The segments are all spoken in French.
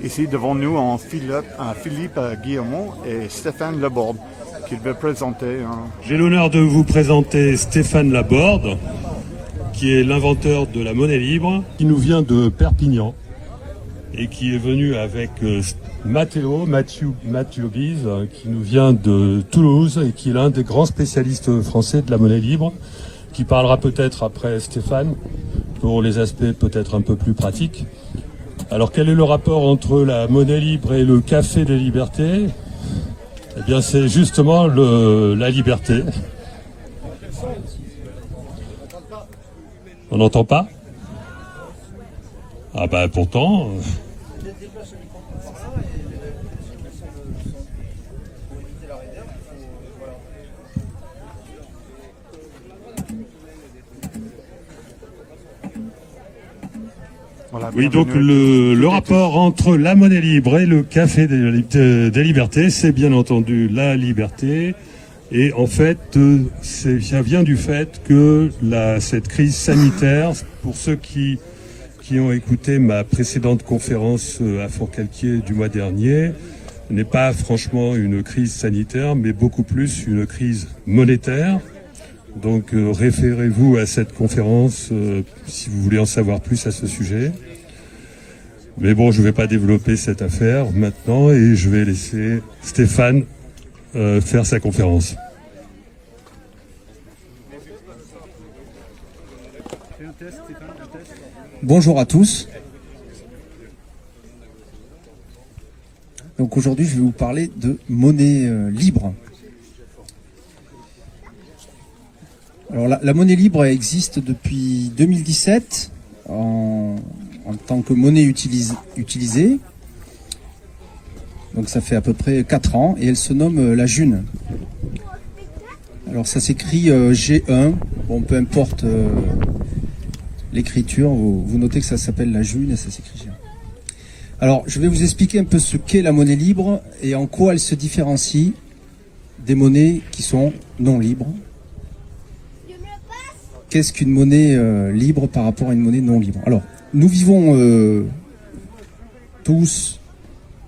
Ici devant nous, Philippe Guillemot et Stéphane Laborde, qu'il veut présenter. J'ai l'honneur de vous présenter Stéphane Laborde, qui est l'inventeur de la monnaie libre, qui nous vient de Perpignan et qui est venu avec Mathieu Guise, qui nous vient de Toulouse et qui est l'un des grands spécialistes français de la monnaie libre, qui parlera peut-être après Stéphane pour les aspects peut-être un peu plus pratiques. Alors quel est le rapport entre la monnaie libre et le café des libertés ? Eh bien c'est justement la liberté. On n'entend pas ? Ah bah pourtant... Voilà, oui, donc le rapport entre la monnaie libre et le café des libertés, c'est bien entendu la liberté. Et en fait, ça vient du fait que cette crise sanitaire, pour ceux qui ont écouté ma précédente conférence à Forcalquier du mois dernier, n'est pas franchement une crise sanitaire, mais beaucoup plus une crise monétaire. Donc référez-vous à cette conférence si vous voulez en savoir plus à ce sujet. Mais bon, je ne vais pas développer cette affaire maintenant et je vais laisser Stéphane faire sa conférence. Bonjour à tous. Donc aujourd'hui, je vais vous parler de monnaie libre. Alors la monnaie libre existe depuis 2017 en tant que monnaie utilisée. Donc ça fait à peu près 4 ans et elle se nomme la June. Alors ça s'écrit G1, bon peu importe l'écriture, vous notez que ça s'appelle la June et ça s'écrit G1. Alors je vais vous expliquer un peu ce qu'est la monnaie libre et en quoi elle se différencie des monnaies qui sont non libres. Qu'est-ce qu'une monnaie libre par rapport à une monnaie non libre? Alors, nous vivons tous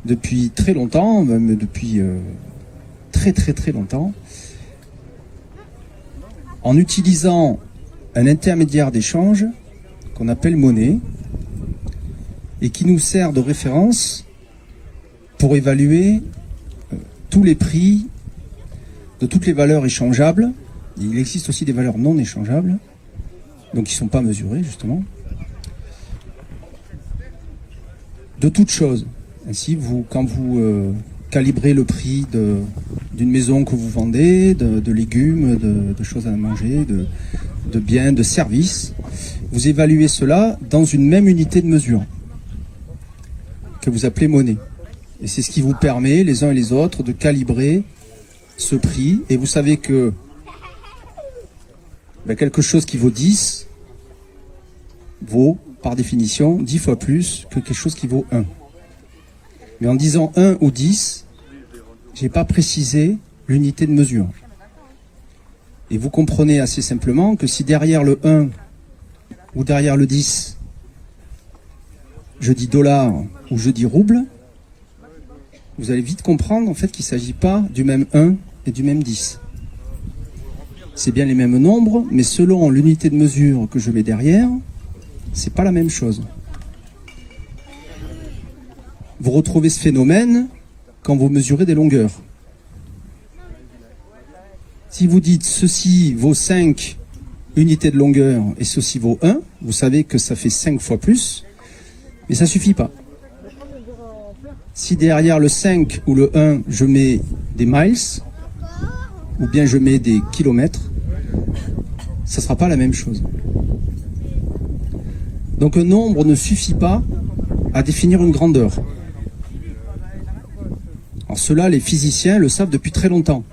depuis très longtemps, même depuis très longtemps, en utilisant un intermédiaire d'échange qu'on appelle monnaie et qui nous sert de référence pour évaluer tous les prix de toutes les valeurs échangeables. Il existe aussi des valeurs non échangeables, donc qui ne sont pas mesurées justement, de toutes choses. Ainsi, quand vous calibrez le prix d'une maison que vous vendez, de légumes, de choses à manger, de biens, de services, vous évaluez cela dans une même unité de mesure que vous appelez monnaie. Et c'est ce qui vous permet, les uns et les autres, de calibrer ce prix. Et vous savez que quelque chose qui vaut 10 vaut, par définition, 10 fois plus que quelque chose qui vaut 1. Mais en disant 1 ou 10, je n'ai pas précisé l'unité de mesure. Et vous comprenez assez simplement que si derrière le 1 ou derrière le 10, je dis dollar ou je dis rouble, vous allez vite comprendre en fait qu'il ne s'agit pas du même 1 et du même 10. C'est bien les mêmes nombres, mais selon l'unité de mesure que je mets derrière, c'est pas la même chose. Vous retrouvez ce phénomène quand vous mesurez des longueurs. Si vous dites ceci vaut 5 unités de longueur et ceci vaut 1, vous savez que ça fait 5 fois plus, mais ça suffit pas. Si derrière le 5 ou le 1, je mets des miles, ou bien je mets des kilomètres, ça ne sera pas la même chose. Donc un nombre ne suffit pas à définir une grandeur. Alors cela, les physiciens le savent depuis très longtemps.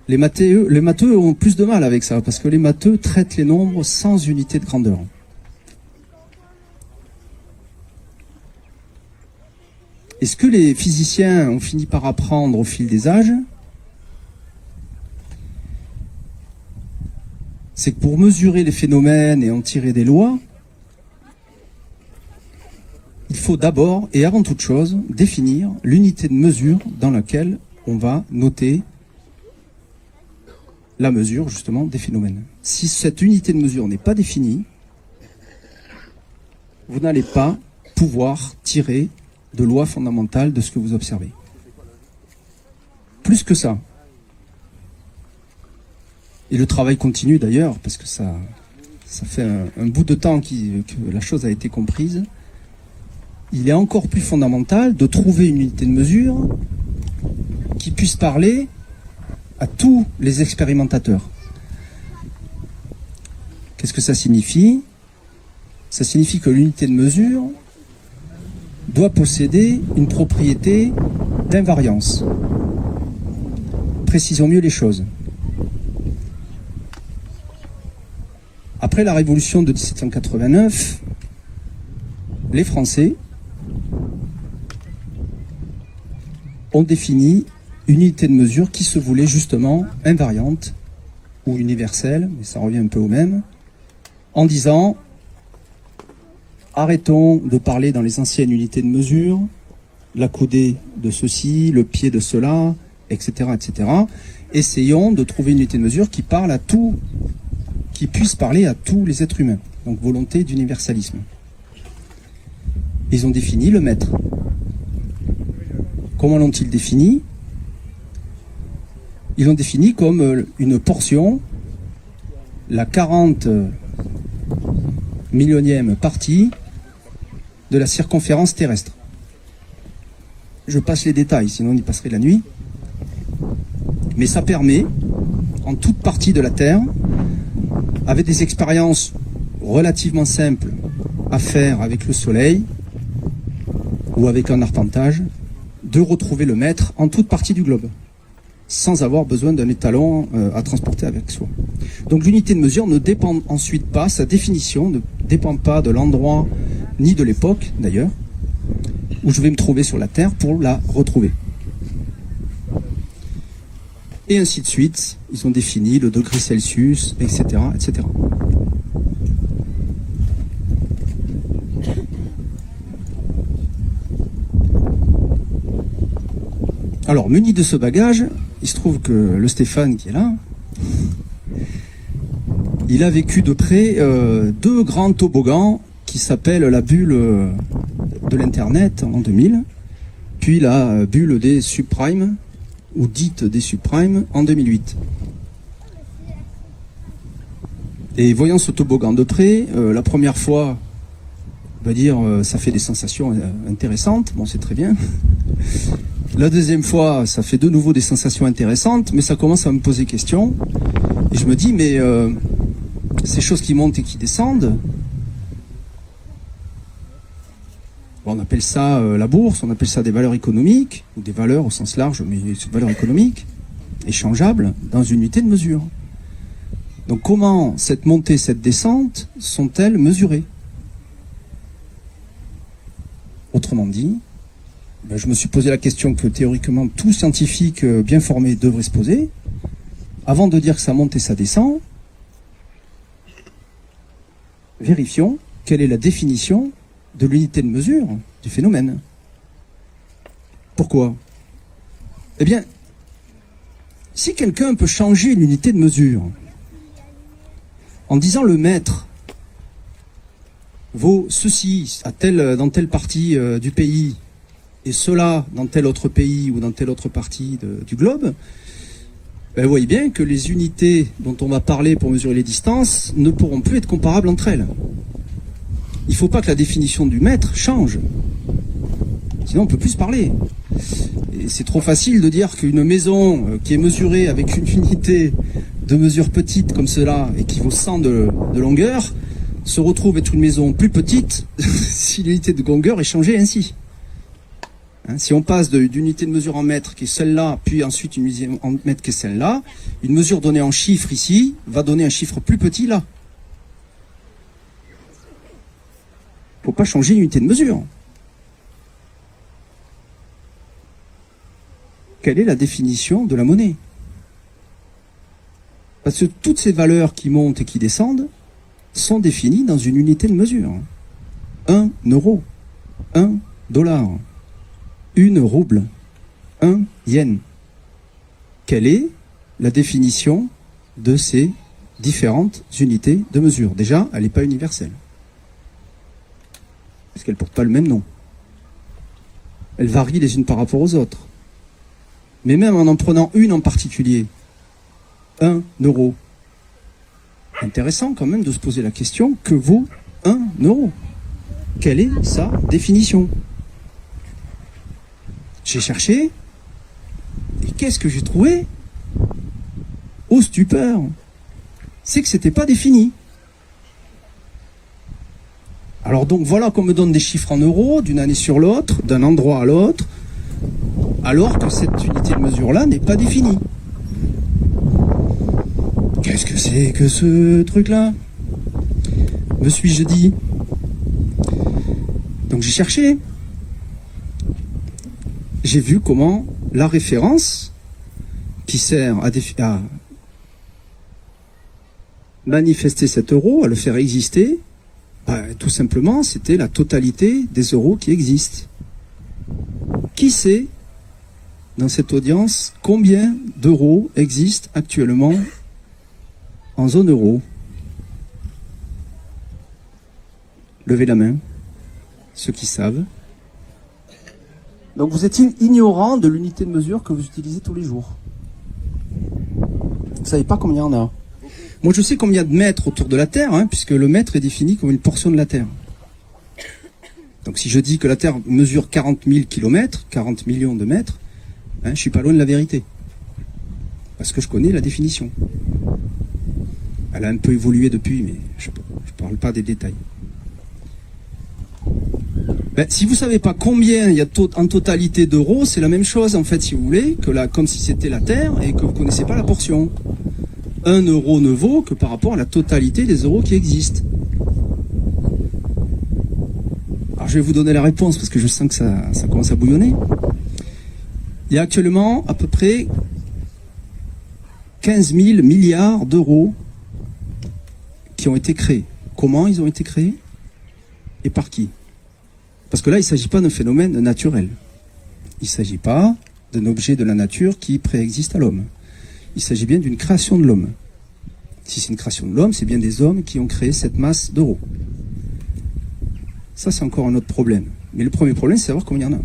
Les matheux ont plus de mal avec ça, parce que les matheux traitent les nombres sans unité de grandeur. Et ce que les physiciens ont fini par apprendre au fil des âges, c'est que pour mesurer les phénomènes et en tirer des lois, il faut faut d'abord et avant toute chose définir l'unité de mesure dans laquelle on va noter la mesure justement des phénomènes. Si cette unité de mesure n'est pas définie, vous n'allez pas pouvoir tirer de loi fondamentale de ce que vous observez. Plus que ça. Et le travail continue d'ailleurs, parce que ça fait un bout de temps que la chose a été comprise. Il est encore plus fondamental de trouver une unité de mesure qui puisse parler à tous les expérimentateurs. Qu'est-ce que ça signifie? Ça signifie que l'unité de mesure doit posséder une propriété d'invariance. Précisons mieux les choses. Après la Révolution de 1789, les Français ont défini une unité de mesure qui se voulait justement invariante ou universelle, mais ça revient un peu au même, en disant arrêtons de parler dans les anciennes unités de mesure, la coudée de ceci, le pied de cela, etc., etc. Essayons de trouver une unité de mesure qui parle à tout, qui puisse parler à tous les êtres humains. Donc volonté d'universalisme. Ils ont défini le mètre. Comment l'ont-ils défini? Ils l'ont défini comme une portion, la 40 millionième partie de la circonférence terrestre. Je passe les détails, sinon on y passerait la nuit. Mais ça permet, en toute partie de la Terre, avec des expériences relativement simples à faire avec le Soleil ou avec un arpentage, de retrouver le mètre en toute partie du globe, sans avoir besoin d'un étalon à transporter avec soi. Donc l'unité de mesure ne dépend ensuite pas, sa définition ne dépend pas de l'endroit ni de l'époque d'ailleurs, où je vais me trouver sur la Terre pour la retrouver. Et ainsi de suite, ils ont défini le degré Celsius, etc., etc. Alors, muni de ce bagage, il se trouve que le Stéphane qui est là, il a vécu de près deux grands toboggans qui s'appellent la bulle de l'Internet en 2000, puis la bulle des subprimes, ou dite des subprimes, en 2008. Et voyant ce toboggan de près, la première fois, on va dire, ça fait des sensations intéressantes, bon c'est très bien. La deuxième fois, ça fait de nouveau des sensations intéressantes, mais ça commence à me poser question. Et je me dis, mais ces choses qui montent et qui descendent, on appelle ça la bourse, on appelle ça des valeurs économiques, ou des valeurs au sens large, mais c'est des valeurs économiques, échangeables, dans une unité de mesure. Donc comment cette montée, cette descente sont-elles mesurées? Autrement dit, ben je me suis posé la question que théoriquement tout scientifique bien formé devrait se poser. Avant de dire que ça monte et ça descend, vérifions quelle est la définition de l'unité de mesure du phénomène. Pourquoi? Eh bien, si quelqu'un peut changer l'unité de mesure en disant le mètre vaut ceci dans telle partie du pays et cela dans tel autre pays ou dans telle autre partie du globe, ben vous voyez bien que les unités dont on va parler pour mesurer les distances ne pourront plus être comparables entre elles. Il ne faut pas que la définition du mètre change. Sinon, on ne peut plus se parler. Et c'est trop facile de dire qu'une maison qui est mesurée avec une unité de mesure petite comme cela et qui vaut 100 de longueur se retrouve être une maison plus petite si l'unité de longueur est changée ainsi. Hein, si on passe d'une unité de mesure en mètres qui est celle-là, puis ensuite une unité en mètres qui est celle-là, une mesure donnée en chiffres ici va donner un chiffre plus petit là. Il ne faut pas changer l'unité de mesure. Quelle est la définition de la monnaie? Parce que toutes ces valeurs qui montent et qui descendent sont définies dans une unité de mesure. 1 euro. 1 dollar, 1 rouble, 1 yen. Quelle est la définition de ces différentes unités de mesure? Déjà, elle n'est pas universelle, parce qu'elle ne porte pas le même nom. Elle varie les unes par rapport aux autres. Mais même en prenant une en particulier, 1 euro, intéressant quand même de se poser la question, que vaut 1 euro? Quelle est sa définition? J'ai cherché, et qu'est-ce que j'ai trouvé? Ô stupeur, c'est que c'était pas défini. Alors donc voilà qu'on me donne des chiffres en euros d'une année sur l'autre, d'un endroit à l'autre, alors que cette unité de mesure-là n'est pas définie. Qu'est-ce que c'est que ce truc-là? Me suis-je dit? Donc j'ai cherché. J'ai vu comment la référence qui sert à manifester cet euro, à le faire exister, tout simplement, c'était la totalité des euros qui existent. Qui sait, dans cette audience, combien d'euros existent actuellement en zone euro? Levez la main, ceux qui savent. Donc vous êtes ignorant de l'unité de mesure que vous utilisez tous les jours. Vous ne savez pas combien il y en a. Moi je sais combien il y a de mètres autour de la Terre, hein, puisque le mètre est défini comme une portion de la Terre. Donc si je dis que la Terre mesure 40 000 kilomètres, 40 millions de mètres, hein, je ne suis pas loin de la vérité. Parce que je connais la définition. Elle a un peu évolué depuis, mais je ne parle pas des détails. Si vous ne savez pas combien il y a en totalité d'euros, c'est la même chose en fait, si vous voulez, que comme si c'était la Terre et que vous ne connaissez pas la portion. 1 euro ne vaut que par rapport à la totalité des euros qui existent. Alors je vais vous donner la réponse parce que je sens que ça commence à bouillonner. Il y a actuellement à peu près 15 000 milliards d'euros qui ont été créés. Comment ils ont été créés? Et par qui? Parce que là, il ne s'agit pas d'un phénomène naturel. Il ne s'agit pas d'un objet de la nature qui préexiste à l'homme. Il s'agit bien d'une création de l'homme. Si c'est une création de l'homme, c'est bien des hommes qui ont créé cette masse d'euros. Ça, c'est encore un autre problème. Mais le premier problème, c'est savoir combien il y en a.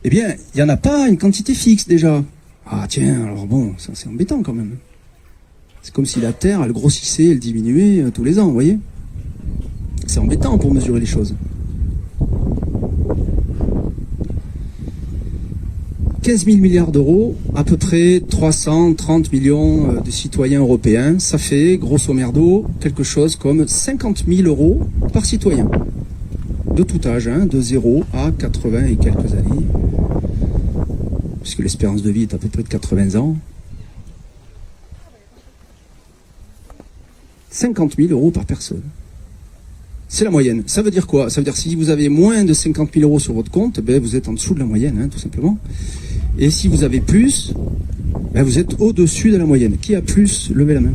Eh bien, il n'y en a pas une quantité fixe déjà. Ah tiens, alors bon, ça c'est embêtant quand même. C'est comme si la Terre, elle grossissait, elle diminuait tous les ans, vous voyez. C'est embêtant pour mesurer les choses. 15 000 milliards d'euros, à peu près 330 millions de citoyens européens, ça fait grosso merdo quelque chose comme 50 000 euros par citoyen. De tout âge, hein, de 0 à 80 et quelques années, puisque l'espérance de vie est à peu près de 80 ans. 50 000 euros par personne. C'est la moyenne. Ça veut dire quoi? Ça veut dire si vous avez moins de 50 000 euros sur votre compte, vous êtes en dessous de la moyenne, hein, tout simplement. Et si vous avez plus, vous êtes au-dessus de la moyenne. Qui a plus? Levez la main.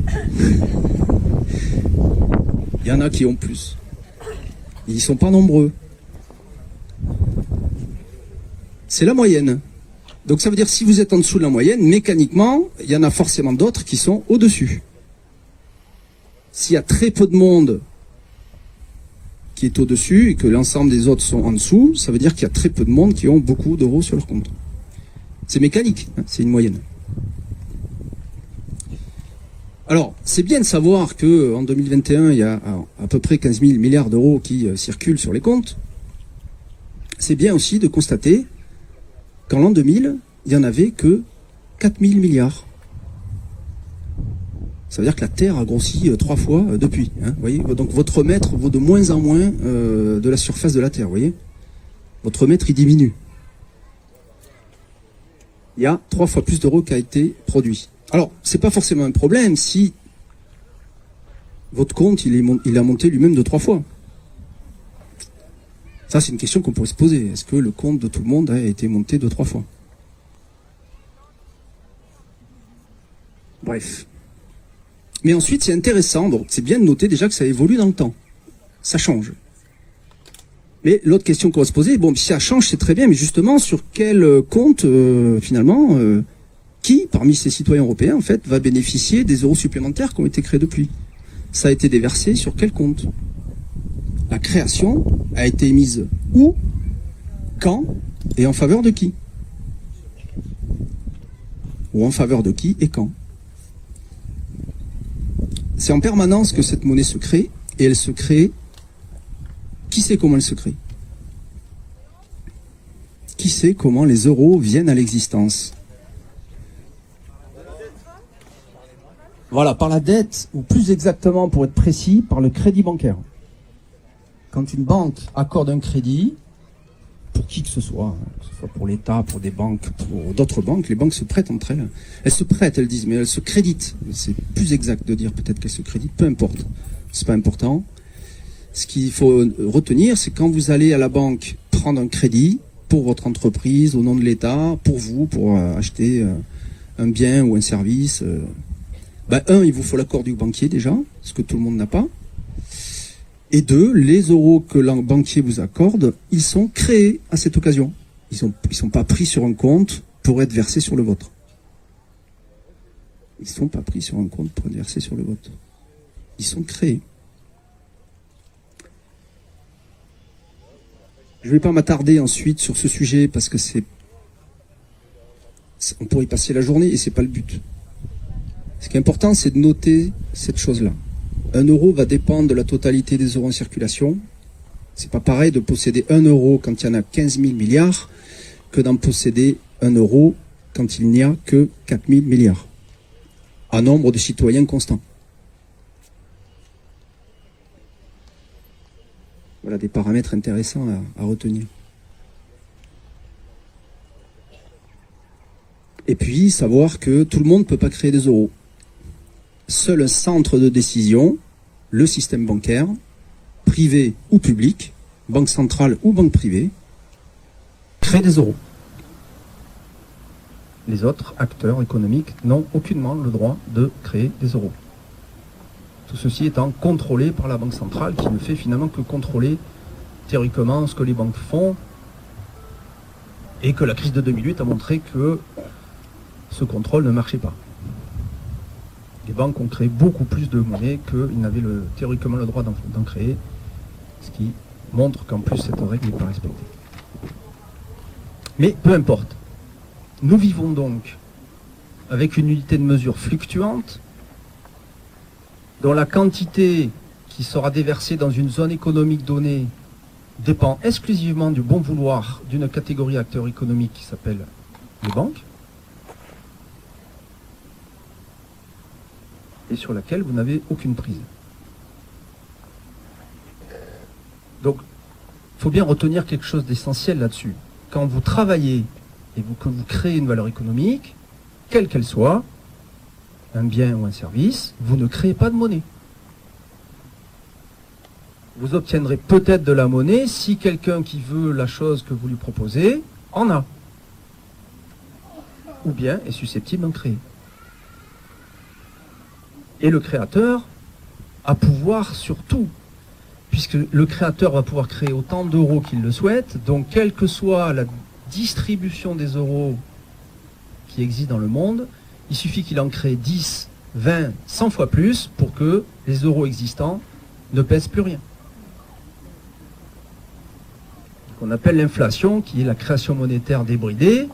Il y en a qui ont plus. Ils ne sont pas nombreux. C'est la moyenne. Donc ça veut dire si vous êtes en dessous de la moyenne, mécaniquement, il y en a forcément d'autres qui sont au-dessus. S'il y a très peu de monde qui est au-dessus et que l'ensemble des autres sont en dessous, ça veut dire qu'il y a très peu de monde qui ont beaucoup d'euros sur leur compte. C'est mécanique, hein, c'est une moyenne. Alors, c'est bien de savoir qu'en 2021, il y a à peu près 15 000 milliards d'euros qui circulent sur les comptes. C'est bien aussi de constater qu'en l'an 2000, il n'y en avait que 4 000 milliards. Ça veut dire que la Terre a grossi 3 fois depuis. Hein, voyez. Donc votre mètre vaut de moins en moins de la surface de la Terre. Voyez. Votre mètre, il diminue. Il y a 3 fois plus d'euros qui a été produit. Alors, c'est pas forcément un problème si votre compte, il a monté lui-même de 3 fois. Ça, c'est une question qu'on pourrait se poser. Est-ce que le compte de tout le monde a été monté 2-3 fois? Bref. Mais ensuite, c'est intéressant, donc c'est bien de noter déjà que ça évolue dans le temps. Ça change. Mais l'autre question qu'on va se poser, bon, si ça change, c'est très bien, mais justement, sur quel compte, finalement, qui, parmi ces citoyens européens, en fait, va bénéficier des euros supplémentaires qui ont été créés depuis? Ça a été déversé sur quel compte? La création a été mise où, quand et en faveur de qui? Ou en faveur de qui et quand? C'est en permanence que cette monnaie se crée, et elle se crée. Qui sait comment elle se crée? Qui sait comment les euros viennent à l'existence? Voilà, par la dette, ou plus exactement, pour être précis, par le crédit bancaire. Quand une banque accorde un crédit, pour qui que ce soit pour l'État, pour des banques, pour d'autres banques, les banques se prêtent entre elles. Elles se prêtent, elles disent, mais elles se créditent. C'est plus exact de dire peut-être qu'elles se créditent, peu importe. C'est pas important. Ce qu'il faut retenir, c'est quand vous allez à la banque prendre un crédit pour votre entreprise, au nom de l'État, pour vous, pour acheter un bien ou un service. Il vous faut l'accord du banquier déjà, ce que tout le monde n'a pas. Et deux, les euros que le banquier vous accorde, ils sont créés à cette occasion. Ils sont pas pris sur un compte pour être versés sur le vôtre. Ils sont pas pris sur un compte pour être versés sur le vôtre. Ils sont créés. Je ne vais pas m'attarder ensuite sur ce sujet parce que on pourrait y passer la journée et c'est pas le but. Ce qui est important, c'est de noter cette chose-là. Un euro va dépendre de la totalité des euros en circulation. C'est pas pareil de posséder 1 euro quand il y en a 15 000 milliards que d'en posséder 1 euro quand il n'y a que 4 000 milliards. À nombre de citoyens constant. Voilà des paramètres intéressants à retenir. Et puis, savoir que tout le monde ne peut pas créer des euros. Seul un centre de décision, le système bancaire, privé ou public, banque centrale ou banque privée, crée des euros. Les autres acteurs économiques n'ont aucunement le droit de créer des euros. Tout ceci étant contrôlé par la Banque centrale qui ne fait finalement que contrôler théoriquement ce que les banques font et que la crise de 2008 a montré que ce contrôle ne marchait pas. Les banques ont créé beaucoup plus de monnaie qu'ils n'avaient théoriquement le droit d'en créer, ce qui montre qu'en plus cette règle n'est pas respectée. Mais peu importe. Nous vivons donc avec une unité de mesure fluctuante dont la quantité qui sera déversée dans une zone économique donnée dépend exclusivement du bon vouloir d'une catégorie d'acteurs économiques qui s'appelle les banques, et sur laquelle vous n'avez aucune prise. Donc, il faut bien retenir quelque chose d'essentiel là-dessus. Quand vous travaillez et que vous créez une valeur économique, quelle qu'elle soit, un bien ou un service, vous ne créez pas de monnaie. Vous obtiendrez peut-être de la monnaie si quelqu'un qui veut la chose que vous lui proposez en a. Ou bien est susceptible d'en créer. Et le créateur a pouvoir sur tout, puisque le créateur va pouvoir créer autant d'euros qu'il le souhaite, donc quelle que soit la distribution des euros qui existe dans le monde, il suffit qu'il en crée 10, 20, 100 fois plus pour que les euros existants ne pèsent plus rien. Ce qu'on appelle l'inflation, qui est la création monétaire débridée,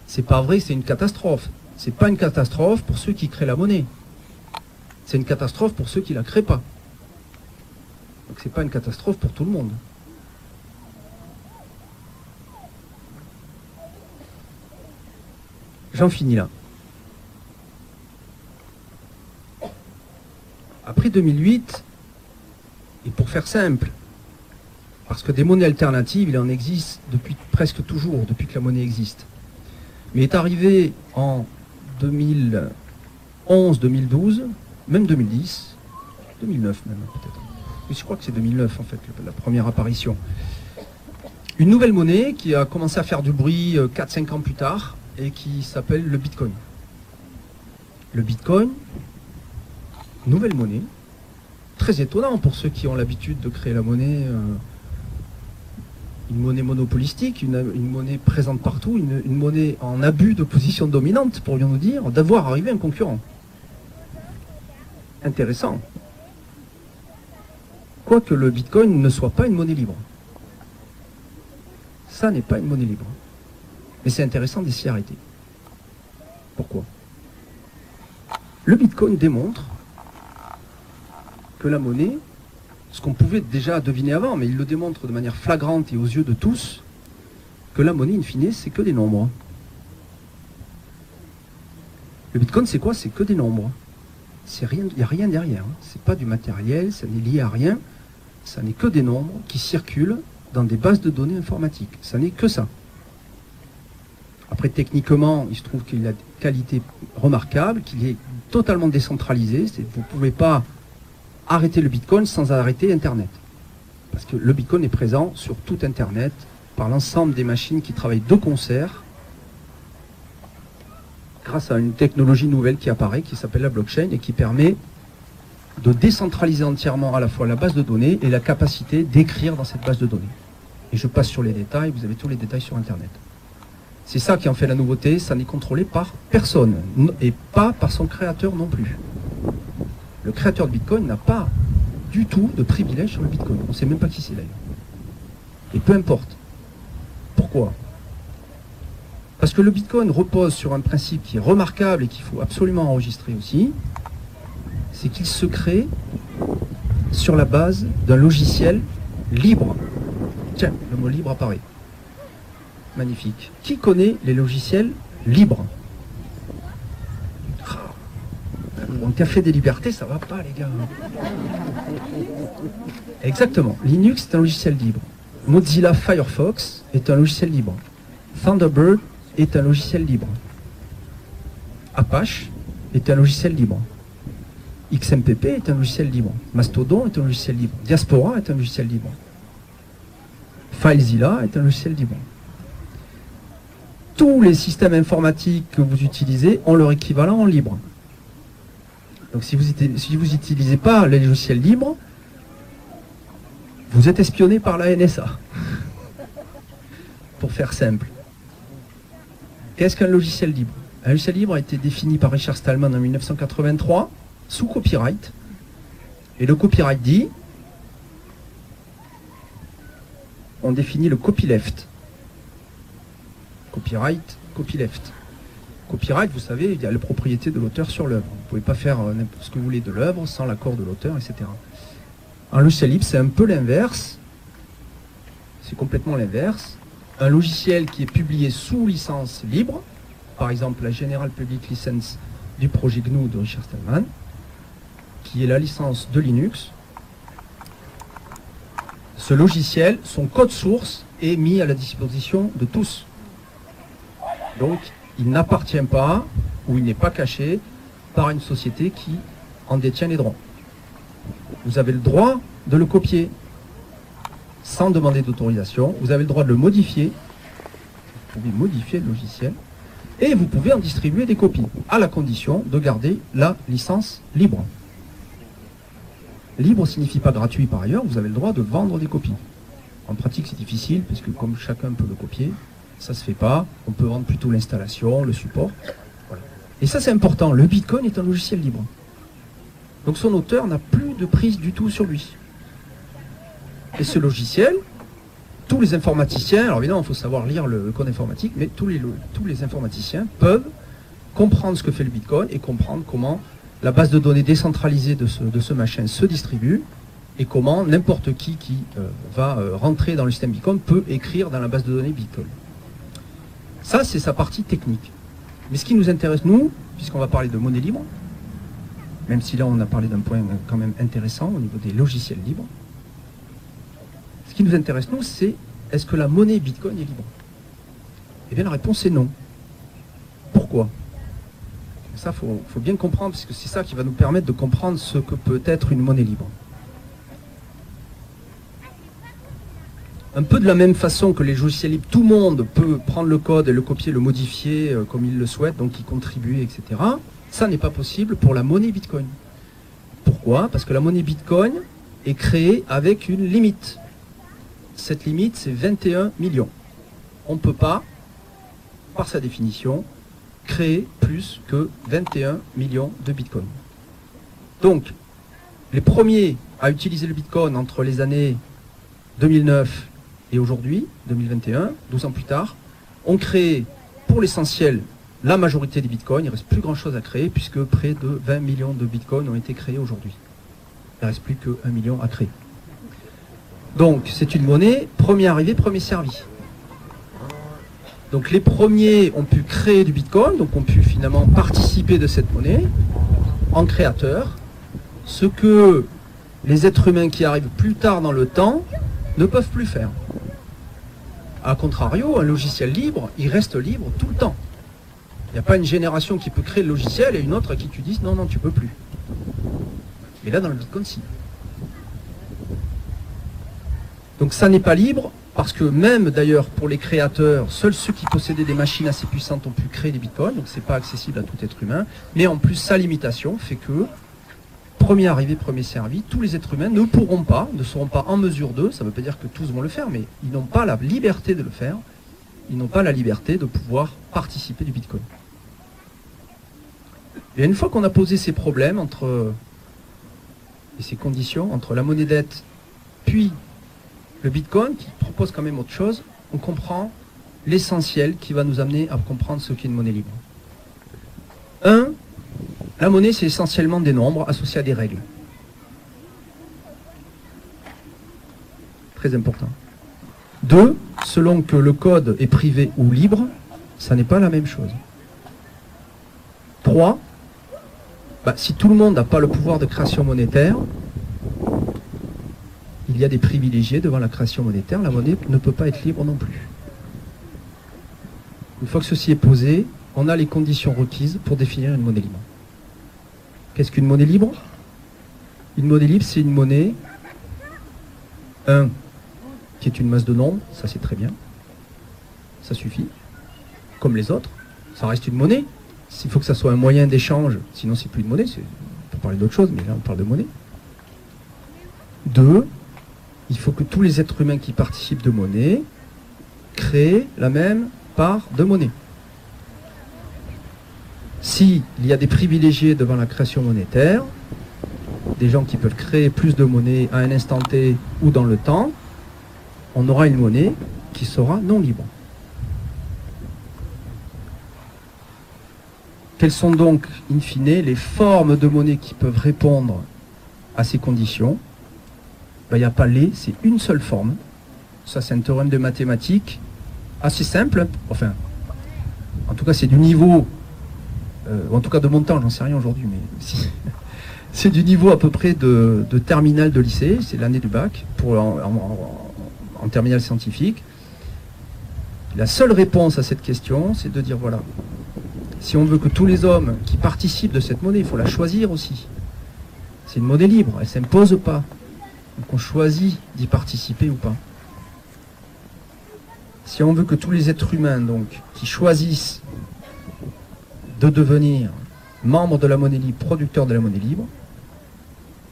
c'est pas vrai, c'est une catastrophe. C'est pas une catastrophe pour ceux qui créent la monnaie. C'est une catastrophe pour ceux qui la créent pas. Donc c'est pas une catastrophe pour tout le monde. J'en finis là. Après 2008, et pour faire simple, parce que des monnaies alternatives, il en existe depuis presque toujours, depuis que la monnaie existe. Mais est arrivé en 2011, 2012, même 2010, 2009 même peut-être. Mais je crois que c'est 2009 en fait, la première apparition. Une nouvelle monnaie qui a commencé à faire du bruit 4-5 ans plus tard et qui s'appelle le Bitcoin. Le Bitcoin, nouvelle monnaie, très étonnant pour ceux qui ont l'habitude de créer la monnaie une monnaie monopolistique, une monnaie présente partout, une monnaie en abus de position dominante, pourrions-nous dire, d'avoir arrivé un concurrent. Intéressant. Quoique le Bitcoin ne soit pas une monnaie libre. Ça n'est pas une monnaie libre. Mais c'est intéressant de s'y arrêter. Pourquoi? Le Bitcoin démontre que la monnaie, ce qu'on pouvait déjà deviner avant, mais il le démontre de manière flagrante et aux yeux de tous, que la monnaie, in fine, c'est que des nombres. Le Bitcoin, c'est quoi? C'est que des nombres. Il n'y a rien derrière. C'est pas du matériel, ça n'est lié à rien. Ça n'est que des nombres qui circulent dans des bases de données informatiques. Ça n'est que ça. Après, techniquement, il se trouve qu'il a des qualités remarquables, qu'il est totalement décentralisé. Vous ne pouvez pas arrêter le Bitcoin sans arrêter Internet. Parce que le Bitcoin est présent sur tout Internet, par l'ensemble des machines qui travaillent de concert, grâce à une technologie nouvelle qui apparaît, qui s'appelle la blockchain, et qui permet de décentraliser entièrement à la fois la base de données et la capacité d'écrire dans cette base de données. Et je passe sur les détails, vous avez tous les détails sur Internet. C'est ça qui en fait la nouveauté, ça n'est contrôlé par personne, et pas par son créateur non plus. Le créateur de Bitcoin n'a pas du tout de privilège sur le Bitcoin. On ne sait même pas qui c'est d'ailleurs. Et peu importe. Pourquoi? Parce que le Bitcoin repose sur un principe qui est remarquable et qu'il faut absolument enregistrer aussi, c'est qu'il se crée sur la base d'un logiciel libre. Tiens, le mot libre apparaît. Magnifique. Qui connaît les logiciels libres? Mon café des libertés, ça va pas, les gars. Exactement. Linux est un logiciel libre. Mozilla Firefox est un logiciel libre. Thunderbird est un logiciel libre. Apache est un logiciel libre. XMPP est un logiciel libre. Mastodon est un logiciel libre. Diaspora est un logiciel libre. FileZilla est un logiciel libre. Tous les systèmes informatiques que vous utilisez ont leur équivalent en libre. Donc si vous n'utilisez pas les logiciels libres, vous êtes espionné par la NSA. Pour faire simple. Qu'est-ce qu'un logiciel libre? Un logiciel libre a été défini par Richard Stallman en 1983 sous copyright. Et le copyright dit, on définit le copyleft. Copyright, copyleft. Copyright, vous savez, il y a la propriété de l'auteur sur l'œuvre. Vous ne pouvez pas faire n'importe ce que vous voulez de l'œuvre sans l'accord de l'auteur, etc. Un logiciel libre, c'est un peu l'inverse. C'est complètement l'inverse. Un logiciel qui est publié sous licence libre, par exemple la General Public License du projet GNU de Richard Stallman, qui est la licence de Linux. Ce logiciel, son code source, est mis à la disposition de tous. Donc, il n'appartient pas, ou il n'est pas caché, par une société qui en détient les droits. Vous avez le droit de le copier, sans demander d'autorisation. Vous avez le droit de le modifier. Vous pouvez modifier le logiciel. Et vous pouvez en distribuer des copies, à la condition de garder la licence libre. Libre signifie pas gratuit par ailleurs, vous avez le droit de vendre des copies. En pratique, c'est difficile, parce que comme chacun peut le copier, ça se fait pas. On peut vendre plutôt l'installation, le support. Voilà. Et ça, c'est important. Le Bitcoin est un logiciel libre. Donc son auteur n'a plus de prise du tout sur lui. Et ce logiciel, tous les informaticiens, alors évidemment, il faut savoir lire le code informatique, mais tous les informaticiens peuvent comprendre ce que fait le Bitcoin et comprendre comment la base de données décentralisée de ce machin se distribue et comment n'importe qui va rentrer dans le système Bitcoin peut écrire dans la base de données Bitcoin. Ça, c'est sa partie technique. Mais ce qui nous intéresse, nous, puisqu'on va parler de monnaie libre, même si là on a parlé d'un point quand même intéressant au niveau des logiciels libres, ce qui nous intéresse, nous, c'est est-ce que la monnaie Bitcoin est libre? Eh bien, la réponse est non. Pourquoi? Ça, il faut bien comprendre, parce que c'est ça qui va nous permettre de comprendre ce que peut être une monnaie libre. Un peu de la même façon que les logiciels libres, tout le monde peut prendre le code et le copier, le modifier comme il le souhaite, donc y contribuer, etc. Ça n'est pas possible pour la monnaie Bitcoin. Pourquoi? Parce que la monnaie Bitcoin est créée avec une limite. cette limite, c'est 21 millions. On ne peut pas, par sa définition, créer plus que 21 millions de bitcoins. Donc, les premiers à utiliser le bitcoin entre les années 2009 et aujourd'hui, 2021, 12 ans plus tard, ont créé, pour l'essentiel, la majorité des bitcoins. Il ne reste plus grand chose à créer puisque près de 20 millions de bitcoins ont été créés aujourd'hui. Il ne reste plus que 1 million à créer. Donc c'est une monnaie, premier arrivé, premier servi. Donc les premiers ont pu créer du bitcoin, donc ont pu finalement participer de cette monnaie en créateur, ce que les êtres humains qui arrivent plus tard dans le temps ne peuvent plus faire. A contrario, un logiciel libre, il reste libre tout le temps. Il n'y a pas une génération qui peut créer le logiciel et une autre à qui tu dis non, non, tu peux plus. Mais là, dans le Bitcoin, si. Donc ça n'est pas libre, parce que même d'ailleurs pour les créateurs, seuls ceux qui possédaient des machines assez puissantes ont pu créer des bitcoins, donc c'est pas accessible à tout être humain. Mais en plus, sa limitation fait que, premier arrivé, premier servi, tous les êtres humains ne pourront pas, ne seront pas en mesure de, ça ne veut pas dire que tous vont le faire, mais ils n'ont pas la liberté de le faire, ils n'ont pas la liberté de pouvoir participer du bitcoin. Et une fois qu'on a posé ces problèmes et ces conditions entre la monnaie dette puis le bitcoin, qui propose quand même autre chose, on comprend l'essentiel qui va nous amener à comprendre ce qu'est une monnaie libre. 1. La monnaie, c'est essentiellement des nombres associés à des règles. Très important. 2. Selon que le code est privé ou libre, ça n'est pas la même chose. 3. Si tout le monde n'a pas le pouvoir de création monétaire, il y a des privilégiés devant la création monétaire. La monnaie ne peut pas être libre non plus. Une fois que ceci est posé, on a les conditions requises pour définir une monnaie libre. Qu'est-ce qu'une monnaie libre? Une monnaie libre, c'est une monnaie, qui est une masse de nombres, ça c'est très bien, ça suffit, comme les autres, ça reste une monnaie. S'il faut que ça soit un moyen d'échange, sinon c'est plus une monnaie, on peut parler d'autre chose, mais là on parle de monnaie. 2, il faut que tous les êtres humains qui participent de monnaie créent la même part de monnaie. S'il y a des privilégiés devant la création monétaire, des gens qui peuvent créer plus de monnaie à un instant T ou dans le temps, on aura une monnaie qui sera non libre. Quelles sont donc, in fine, les formes de monnaie qui peuvent répondre à ces conditions? Il n'y a pas les, c'est une seule forme. Ça, c'est un théorème de mathématiques assez simple. Enfin, en tout cas, c'est du niveau, en tout cas de mon temps, j'en sais rien aujourd'hui, mais c'est du niveau à peu près de terminale de lycée, c'est l'année du bac, en terminale scientifique. La seule réponse à cette question, c'est de dire, voilà, si on veut que tous les hommes qui participent de cette monnaie, il faut la choisir aussi. C'est une monnaie libre, elle ne s'impose pas. Donc on choisit d'y participer ou pas. Si on veut que tous les êtres humains donc, qui choisissent de devenir membres de la monnaie libre, producteurs de la monnaie libre,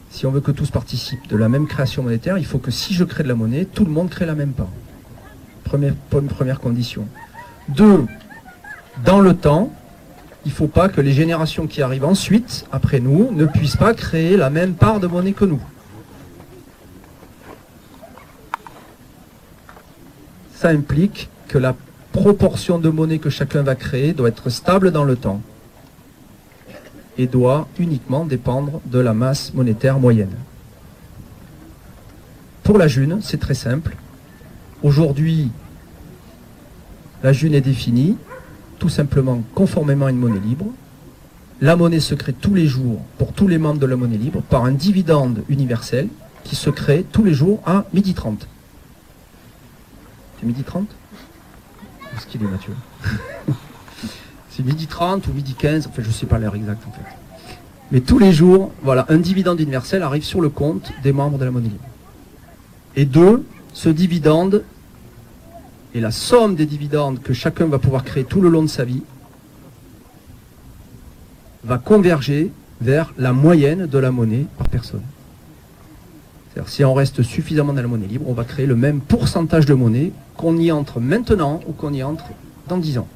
si on veut que tous participent de la même création monétaire, il faut que si je crée de la monnaie, tout le monde crée la même part. Première condition. 2, dans le temps, il ne faut pas que les générations qui arrivent ensuite, après nous, ne puissent pas créer la même part de monnaie que nous. Ça implique que la proportion de monnaie que chacun va créer doit être stable dans le temps et doit uniquement dépendre de la masse monétaire moyenne. Pour la June, c'est très simple. Aujourd'hui, la June est définie tout simplement conformément à une monnaie libre. La monnaie se crée tous les jours pour tous les membres de la monnaie libre par un dividende universel qui se crée tous les jours à 12h30. C'est 12h30 ? Est-ce qu'il est Mathieu? C'est 12h30 ou 12h15, enfin je ne sais pas l'heure exacte en fait. Mais tous les jours, voilà, un dividende universel arrive sur le compte des membres de la monnaie libre. Et 2, ce dividende et la somme des dividendes que chacun va pouvoir créer tout le long de sa vie va converger vers la moyenne de la monnaie par personne. C'est-à-dire, si on reste suffisamment dans la monnaie libre, on va créer le même pourcentage de monnaie qu'on y entre maintenant ou qu'on y entre dans 10 ans,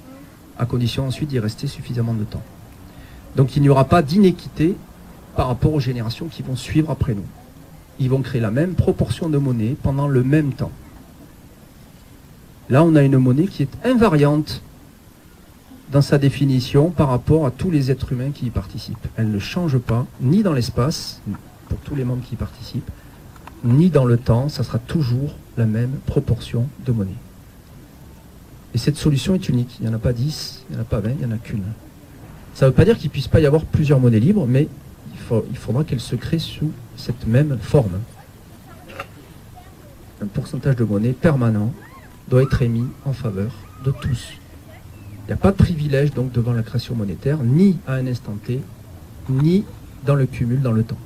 à condition ensuite d'y rester suffisamment de temps. Donc il n'y aura pas d'inéquité par rapport aux générations qui vont suivre après nous. Ils vont créer la même proportion de monnaie pendant le même temps. Là, on a une monnaie qui est invariante dans sa définition par rapport à tous les êtres humains qui y participent. Elle ne change pas, ni dans l'espace, pour tous les membres qui y participent, ni dans le temps, ça sera toujours la même proportion de monnaie. Et cette solution est unique. Il n'y en a pas 10, il n'y en a pas 20, il n'y en a qu'une. Ça ne veut pas dire qu'il ne puisse pas y avoir plusieurs monnaies libres, mais il faudra qu'elles se créent sous cette même forme. Un pourcentage de monnaie permanent doit être émis en faveur de tous. Il n'y a pas de privilège donc devant la création monétaire, ni à un instant T, ni dans le cumul dans le temps.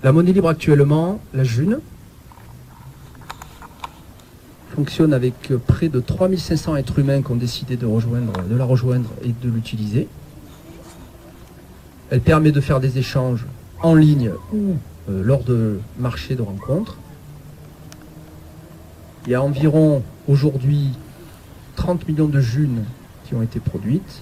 La monnaie libre actuellement, la June, fonctionne avec près de 3500 êtres humains qui ont décidé de la rejoindre et de l'utiliser. Elle permet de faire des échanges en ligne ou lors de marchés de rencontres. Il y a environ aujourd'hui 30 millions de junes qui ont été produites.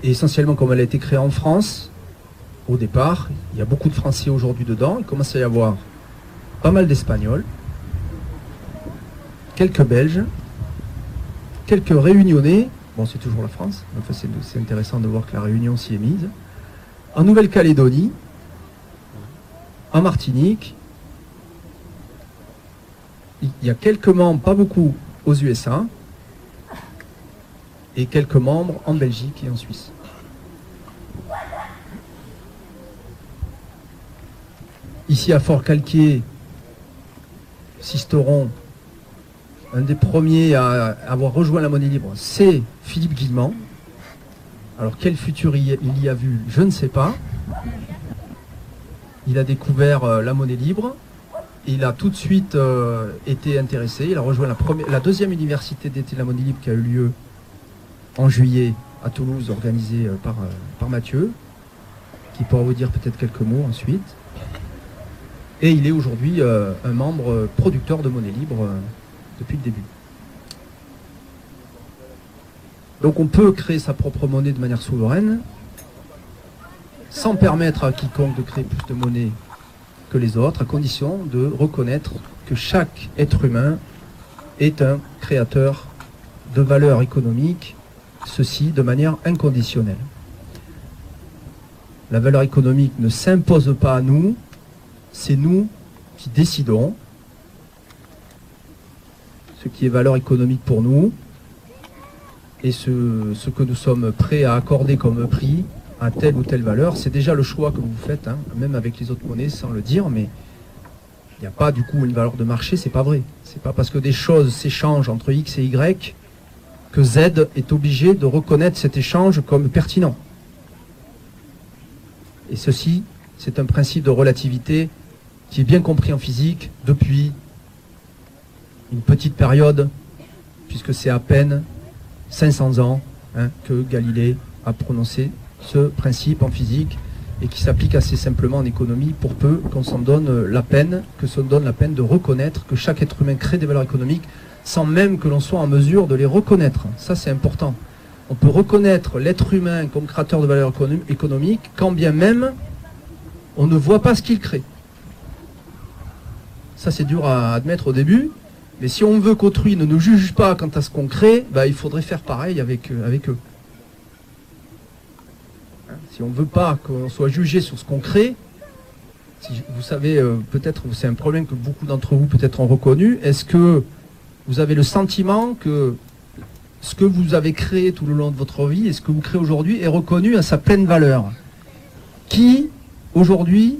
Et essentiellement, comme elle a été créée en France, au départ, il y a beaucoup de Français aujourd'hui dedans. Il commence à y avoir pas mal d'Espagnols, quelques Belges, quelques Réunionnais. Bon, c'est toujours la France. Enfin, c'est intéressant de voir que la Réunion s'y est mise. En Nouvelle-Calédonie, en Martinique, il y a quelques membres, pas beaucoup, aux USA, et quelques membres en Belgique et en Suisse. Ici à Fort-Calquier, Sisteron, un des premiers à avoir rejoint la monnaie libre, c'est Philippe Guillemant. Alors quel futur il y a vu, je ne sais pas. Il a découvert la monnaie libre. Il a tout de suite été intéressé. Il a rejoint la deuxième université d'été de la monnaie libre qui a eu lieu en juillet à Toulouse, organisée par Mathieu, qui pourra vous dire peut-être quelques mots ensuite. Et il est aujourd'hui un membre producteur de monnaie libre depuis le début. Donc on peut créer sa propre monnaie de manière souveraine, sans permettre à quiconque de créer plus de monnaie que les autres, à condition de reconnaître que chaque être humain est un créateur de valeur économique, ceci de manière inconditionnelle. La valeur économique ne s'impose pas à nous, c'est nous qui décidons ce qui est valeur économique pour nous et ce que nous sommes prêts à accorder comme prix à telle ou telle valeur. C'est déjà le choix que vous faites, hein, même avec les autres monnaies, sans le dire, mais il n'y a pas du coup une valeur de marché, c'est pas vrai. C'est pas parce que des choses s'échangent entre X et Y que Z est obligé de reconnaître cet échange comme pertinent. Et ceci, c'est un principe de relativité qui est bien compris en physique depuis une petite période, puisque c'est à peine 500 ans que Galilée a prononcé ce principe en physique et qui s'applique assez simplement en économie pour peu qu'on s'en donne la peine, de reconnaître que chaque être humain crée des valeurs économiques sans même que l'on soit en mesure de les reconnaître. Ça, c'est important. On peut reconnaître l'être humain comme créateur de valeurs économiques quand bien même on ne voit pas ce qu'il crée. Ça, c'est dur à admettre au début, mais si on veut qu'autrui ne nous juge pas quant à ce qu'on crée, il faudrait faire pareil avec eux. Si on ne veut pas qu'on soit jugé sur ce qu'on crée, vous savez, peut-être c'est un problème que beaucoup d'entre vous peut-être ont reconnu, est-ce que vous avez le sentiment que ce que vous avez créé tout le long de votre vie et ce que vous créez aujourd'hui est reconnu à sa pleine valeur? Qui, aujourd'hui,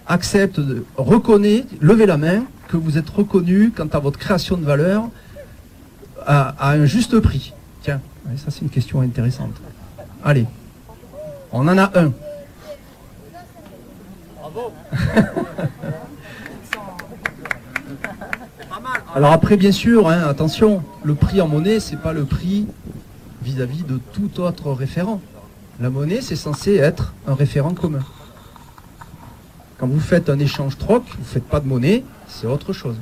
accepte, reconnaît, levez la main, que vous êtes reconnu quant à votre création de valeur à un juste prix? Tiens, ça c'est une question intéressante. Allez, on en a un. Bravo. Alors après, bien sûr, attention, le prix en monnaie, c'est pas le prix vis-à-vis de tout autre référent. La monnaie, c'est censé être un référent commun. Quand vous faites un échange-troc, vous ne faites pas de monnaie, c'est autre chose.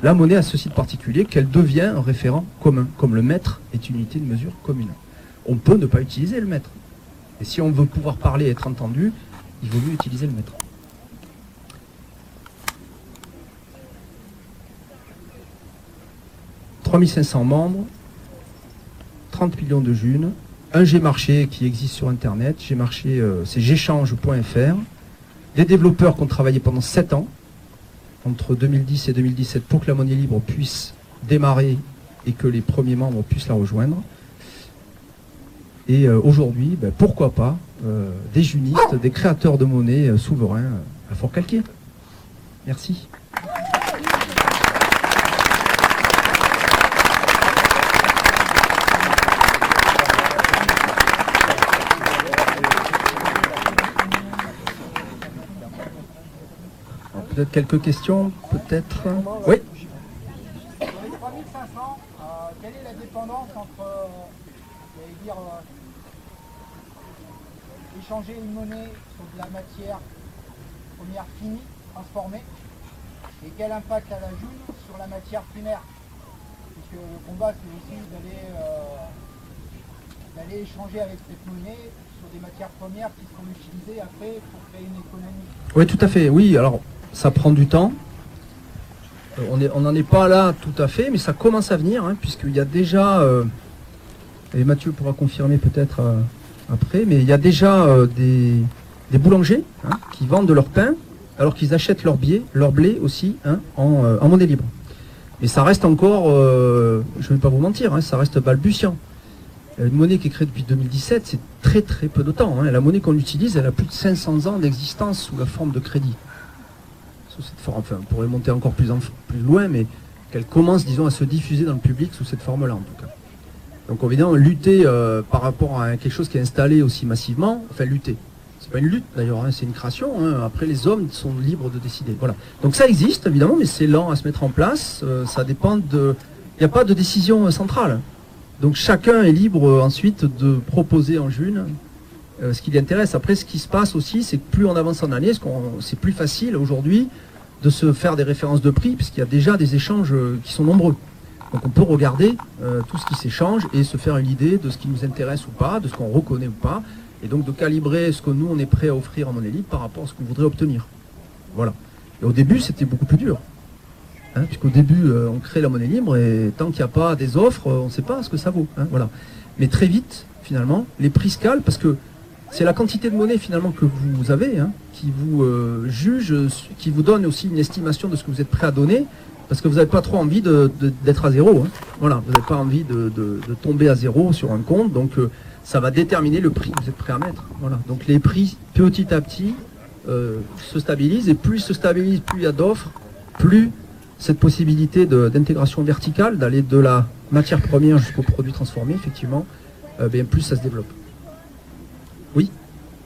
La monnaie a ceci de particulier qu'elle devient un référent commun, comme le mètre est une unité de mesure commune. On peut ne pas utiliser le mètre. Et si on veut pouvoir parler et être entendu, il vaut mieux utiliser le mètre. « 3500 membres, 30 millions de jeunes, un Gmarché qui existe sur Internet. Gmarché, c'est géchange.fr. Des développeurs qui ont travaillé pendant 7 ans, entre 2010 et 2017, pour que la monnaie libre puisse démarrer et que les premiers membres puissent la rejoindre. Et aujourd'hui, ben, pourquoi pas, des junistes, des créateurs de monnaie souverains à Fort-Calquier. Merci. Peut-être quelques questions, peut-être. Oui. Sur les 3500, quelle est la dépendance entre, échanger une monnaie sur de la matière première finie, transformée, et quel impact a la June sur la matière primaire? Puisque le combat, c'est aussi d'aller échanger avec cette monnaie sur des matières premières qui seront utilisées après pour créer une économie. Oui, tout à fait. Oui, alors ça prend du temps. On n'en est pas là tout à fait, mais ça commence à venir, hein, puisqu'il y a déjà, et Mathieu pourra confirmer peut-être après, mais il y a déjà des boulangers qui vendent de leur pain alors qu'ils achètent leur blé aussi en monnaie libre. Mais ça reste encore, je ne vais pas vous mentir, ça reste balbutiant. Une monnaie qui est créée depuis 2017, c'est très très peu de temps. La monnaie qu'on utilise, elle a plus de 500 ans d'existence sous la forme de crédit. Sous cette forme, enfin, on pourrait monter encore plus loin, mais qu'elle commence, disons, à se diffuser dans le public sous cette forme-là, en tout cas. Donc, évidemment, lutter par rapport à quelque chose qui est installé aussi massivement, enfin, lutter. C'est pas une lutte, d'ailleurs, c'est une création. Après, les hommes sont libres de décider. Voilà. Donc, ça existe, évidemment, mais c'est lent à se mettre en place. Ça dépend de... Il n'y a pas de décision centrale. Donc, chacun est libre, ensuite, de proposer en June ce qui l'intéresse. Après, ce qui se passe aussi, c'est que plus on avance en année, c'est plus facile aujourd'hui de se faire des références de prix, puisqu'il y a déjà des échanges qui sont nombreux. Donc on peut regarder tout ce qui s'échange et se faire une idée de ce qui nous intéresse ou pas, de ce qu'on reconnaît ou pas, et donc de calibrer ce que nous on est prêt à offrir en monnaie libre par rapport à ce qu'on voudrait obtenir. Voilà. Et au début, c'était beaucoup plus dur. Puisqu'au début, on crée la monnaie libre et tant qu'il n'y a pas des offres, on ne sait pas ce que ça vaut. Voilà. Mais très vite, finalement, les prix se calent parce que c'est la quantité de monnaie finalement que vous avez qui vous juge, qui vous donne aussi une estimation de ce que vous êtes prêt à donner, parce que vous n'avez pas trop envie d'être à zéro. Voilà, vous n'avez pas envie de tomber à zéro sur un compte, donc ça va déterminer le prix que vous êtes prêt à mettre. Voilà. Donc les prix petit à petit se stabilisent, et plus ils se stabilisent, plus il y a d'offres, plus cette possibilité d'intégration verticale, d'aller de la matière première jusqu'au produit transformé, effectivement, bien plus ça se développe. Oui.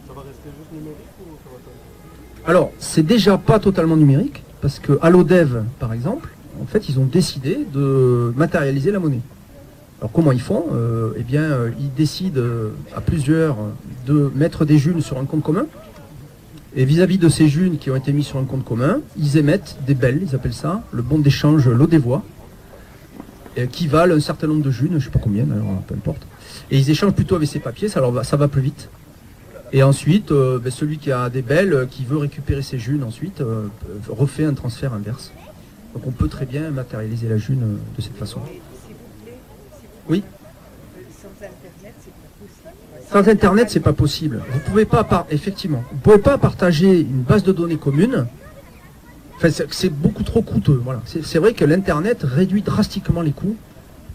Ça va rester juste numérique ou ça va... Alors, c'est déjà pas totalement numérique, parce que Allodev, par exemple, en fait, ils ont décidé de matérialiser la monnaie. Alors, comment ils font? Eh bien, ils décident à plusieurs de mettre des junes sur un compte commun, et vis-à-vis de ces junes qui ont été mis sur un compte commun, ils émettent des bels, ils appellent ça, le bon d'échange Lodevois, qui valent un certain nombre de junes, je ne sais pas combien, alors, peu importe. Et ils échangent plutôt avec ces papiers, ça va plus vite. Et ensuite, celui qui a des belles, qui veut récupérer ses junes ensuite, refait un transfert inverse. Donc on peut très bien matérialiser la june de cette façon. Oui. Sans Internet, c'est pas possible. Vous pouvez pas, effectivement, vous pouvez pas partager une base de données commune. Enfin, c'est beaucoup trop coûteux. Voilà. C'est vrai que l'Internet réduit drastiquement les coûts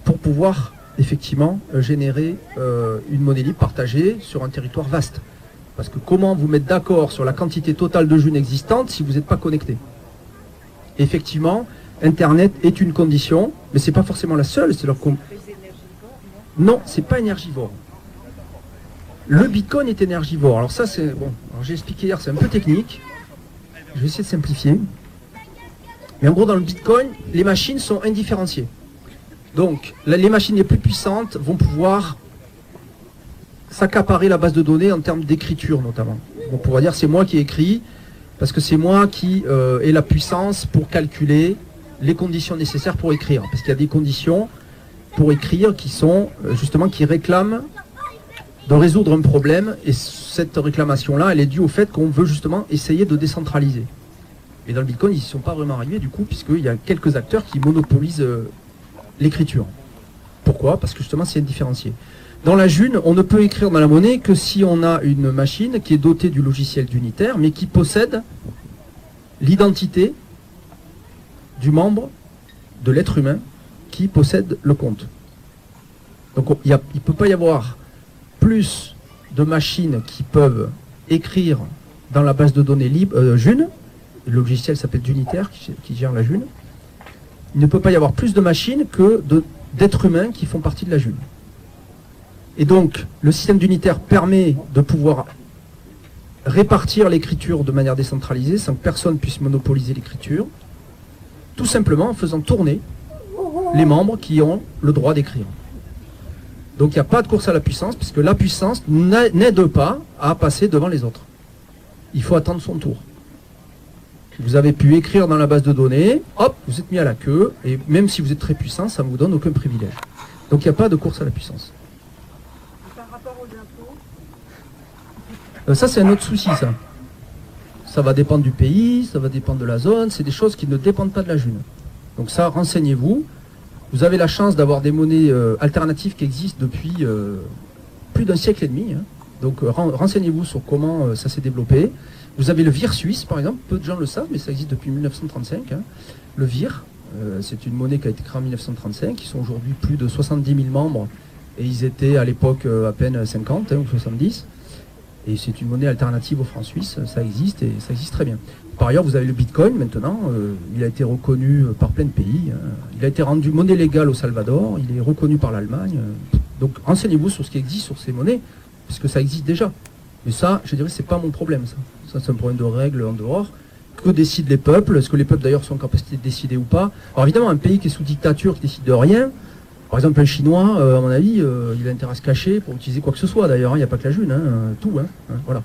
pour pouvoir effectivement générer une monnaie libre partagée sur un territoire vaste. Parce que comment vous mettre d'accord sur la quantité totale de junes existantes si vous n'êtes pas connecté? Effectivement, Internet est une condition, mais c'est pas forcément la seule. C'est leur non, c'est pas énergivore. Le Bitcoin est énergivore. Alors ça, c'est bon. Alors j'ai expliqué hier, c'est un peu technique. Je vais essayer de simplifier. Mais en gros, dans le Bitcoin, les machines sont indifférenciées. Donc, les machines les plus puissantes vont pouvoir s'accaparer la base de données en termes d'écriture notamment. On pourrait dire c'est moi qui écris, parce que c'est moi qui ai la puissance pour calculer les conditions nécessaires pour écrire. Parce qu'il y a des conditions pour écrire qui sont justement qui réclament de résoudre un problème, et cette réclamation-là, elle est due au fait qu'on veut justement essayer de décentraliser. Et dans le Bitcoin, ils n'y sont pas vraiment arrivés du coup, puisqu'il y a quelques acteurs qui monopolisent l'écriture. Pourquoi? Parce que justement, c'est différencié. Dans la June, on ne peut écrire dans la monnaie que si on a une machine qui est dotée du logiciel d'unitaire, mais qui possède l'identité du membre de l'être humain qui possède le compte. Donc il ne peut pas y avoir plus de machines qui peuvent écrire dans la base de données libre, June. Le logiciel s'appelle d'unitaire qui gère la June. Il ne peut pas y avoir plus de machines que d'êtres humains qui font partie de la June. Et donc, le système d'unitaire permet de pouvoir répartir l'écriture de manière décentralisée sans que personne puisse monopoliser l'écriture, tout simplement en faisant tourner les membres qui ont le droit d'écrire. Donc il n'y a pas de course à la puissance, puisque la puissance n'aide pas à passer devant les autres. Il faut attendre son tour. Vous avez pu écrire dans la base de données, hop, vous êtes mis à la queue, et même si vous êtes très puissant, ça ne vous donne aucun privilège. Donc il n'y a pas de course à la puissance. Par rapport aux impôts, Ça, c'est un autre souci, ça. Ça va dépendre du pays, ça va dépendre de la zone, c'est des choses qui ne dépendent pas de la June. Donc ça, renseignez-vous. Vous avez la chance d'avoir des monnaies alternatives qui existent depuis plus d'un siècle et demi. Hein. Donc renseignez-vous sur comment ça s'est développé. Vous avez le VIR suisse, par exemple, peu de gens le savent, mais ça existe depuis 1935. Hein. Le VIR, c'est une monnaie qui a été créée en 1935, ils sont aujourd'hui plus de 70 000 membres, et ils étaient à l'époque à peine 50 ou 70. Et c'est une monnaie alternative au franc suisse, ça existe, et ça existe très bien. Par ailleurs, vous avez le Bitcoin maintenant, il a été reconnu par plein de pays. Il a été rendu monnaie légale au Salvador, il est reconnu par l'Allemagne. Donc renseignez-vous sur ce qui existe sur ces monnaies, parce que ça existe déjà. Mais ça, je dirais, c'est pas mon problème, ça. Ça, c'est un problème de règles en dehors. Que décident les peuples? Est-ce que les peuples d'ailleurs sont en capacité de décider ou pas? Alors évidemment, un pays qui est sous dictature, qui décide de rien, par exemple un Chinois, à mon avis, il a intérêt à se cacher pour utiliser quoi que ce soit d'ailleurs, il n'y a pas que la June, tout, voilà.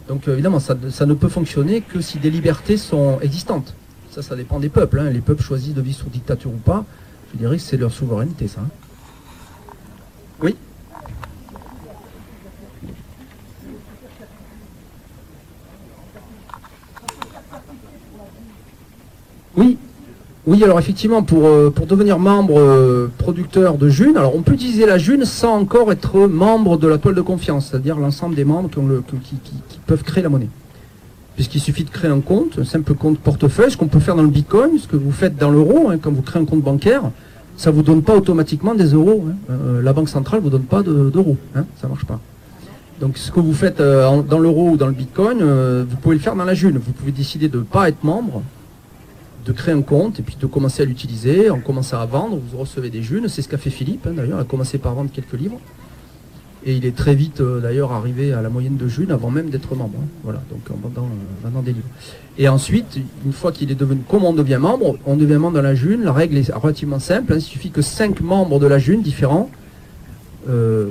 Donc évidemment, ça ne peut fonctionner que si des libertés sont existantes. Ça dépend des peuples, les peuples choisissent de vivre sous dictature ou pas, je dirais que c'est leur souveraineté, ça. Oui. Oui, alors effectivement, pour devenir membre producteur de June, alors on peut utiliser la June sans encore être membre de la toile de confiance, c'est-à-dire l'ensemble des membres qui peuvent créer la monnaie. Puisqu'il suffit de créer un compte, un simple compte portefeuille, ce qu'on peut faire dans le Bitcoin, ce que vous faites dans l'euro, quand vous créez un compte bancaire, ça ne vous donne pas automatiquement des euros. La Banque centrale ne vous donne pas d'euros, ça ne marche pas. Donc ce que vous faites dans l'euro ou dans le Bitcoin, vous pouvez le faire dans la June. Vous pouvez décider de ne pas être membre, de créer un compte et puis de commencer à l'utiliser, en commençant à vendre, vous recevez des Junes, c'est ce qu'a fait Philippe d'ailleurs, il a commencé par vendre quelques livres, et il est très vite d'ailleurs arrivé à la moyenne de Junes avant même d'être membre, voilà, donc en vendant des livres. Et ensuite, une fois qu'il est devenu, comme on devient membre dans la June, la règle est relativement simple, il suffit que 5 membres de la June différents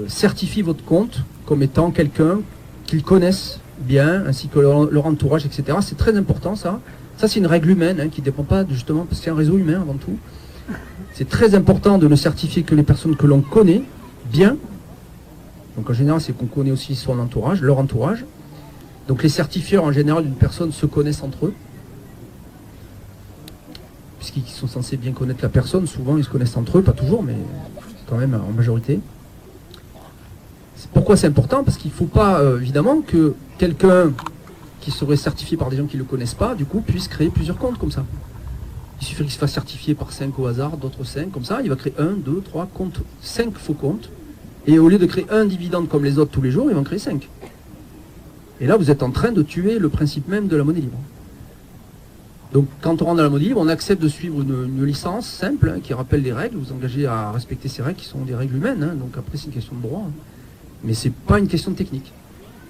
certifient votre compte comme étant quelqu'un qu'ils connaissent bien, ainsi que leur entourage, etc. C'est très important ça. Ça, c'est une règle humaine qui ne dépend pas justement, parce que c'est un réseau humain avant tout. C'est très important de ne certifier que les personnes que l'on connaît bien. Donc en général, c'est qu'on connaît aussi son entourage, leur entourage. Donc les certifieurs en général d'une personne se connaissent entre eux. Puisqu'ils sont censés bien connaître la personne, souvent ils se connaissent entre eux, pas toujours, mais quand même en majorité. Pourquoi c'est important? Parce qu'il ne faut pas, évidemment, que quelqu'un qui serait certifié par des gens qui ne le connaissent pas, du coup, puisse créer plusieurs comptes comme ça. Il suffit qu'il se fasse certifier par 5 au hasard, d'autres 5, comme ça, il va créer 1, 2, 3 comptes, 5 faux comptes, et au lieu de créer un dividende comme les autres tous les jours, il va en créer 5. Et là, vous êtes en train de tuer le principe même de la monnaie libre. Donc, quand on rentre dans la monnaie libre, on accepte de suivre une licence simple, qui rappelle les règles, vous engagez à respecter ces règles qui sont des règles humaines, donc après c'est une question de droit, mais c'est pas une question de technique.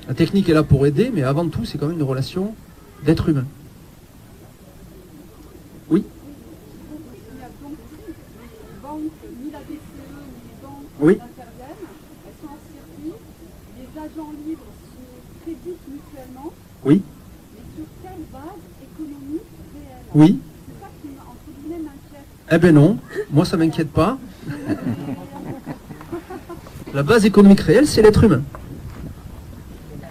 La technique est là pour aider, mais avant tout, c'est quand même une relation d'être humain. Oui. il n'y a donc plus de banques, ni la BCE, ni les banques Oui. interviennent, elles sont en circuit, les agents libres se créditent mutuellement, Oui, mais sur quelle base économique réelle? oui. C'est ça qui, entre guillemets, m'inquiète. Eh ben non, moi ça m'inquiète pas. La base économique réelle, c'est l'être humain.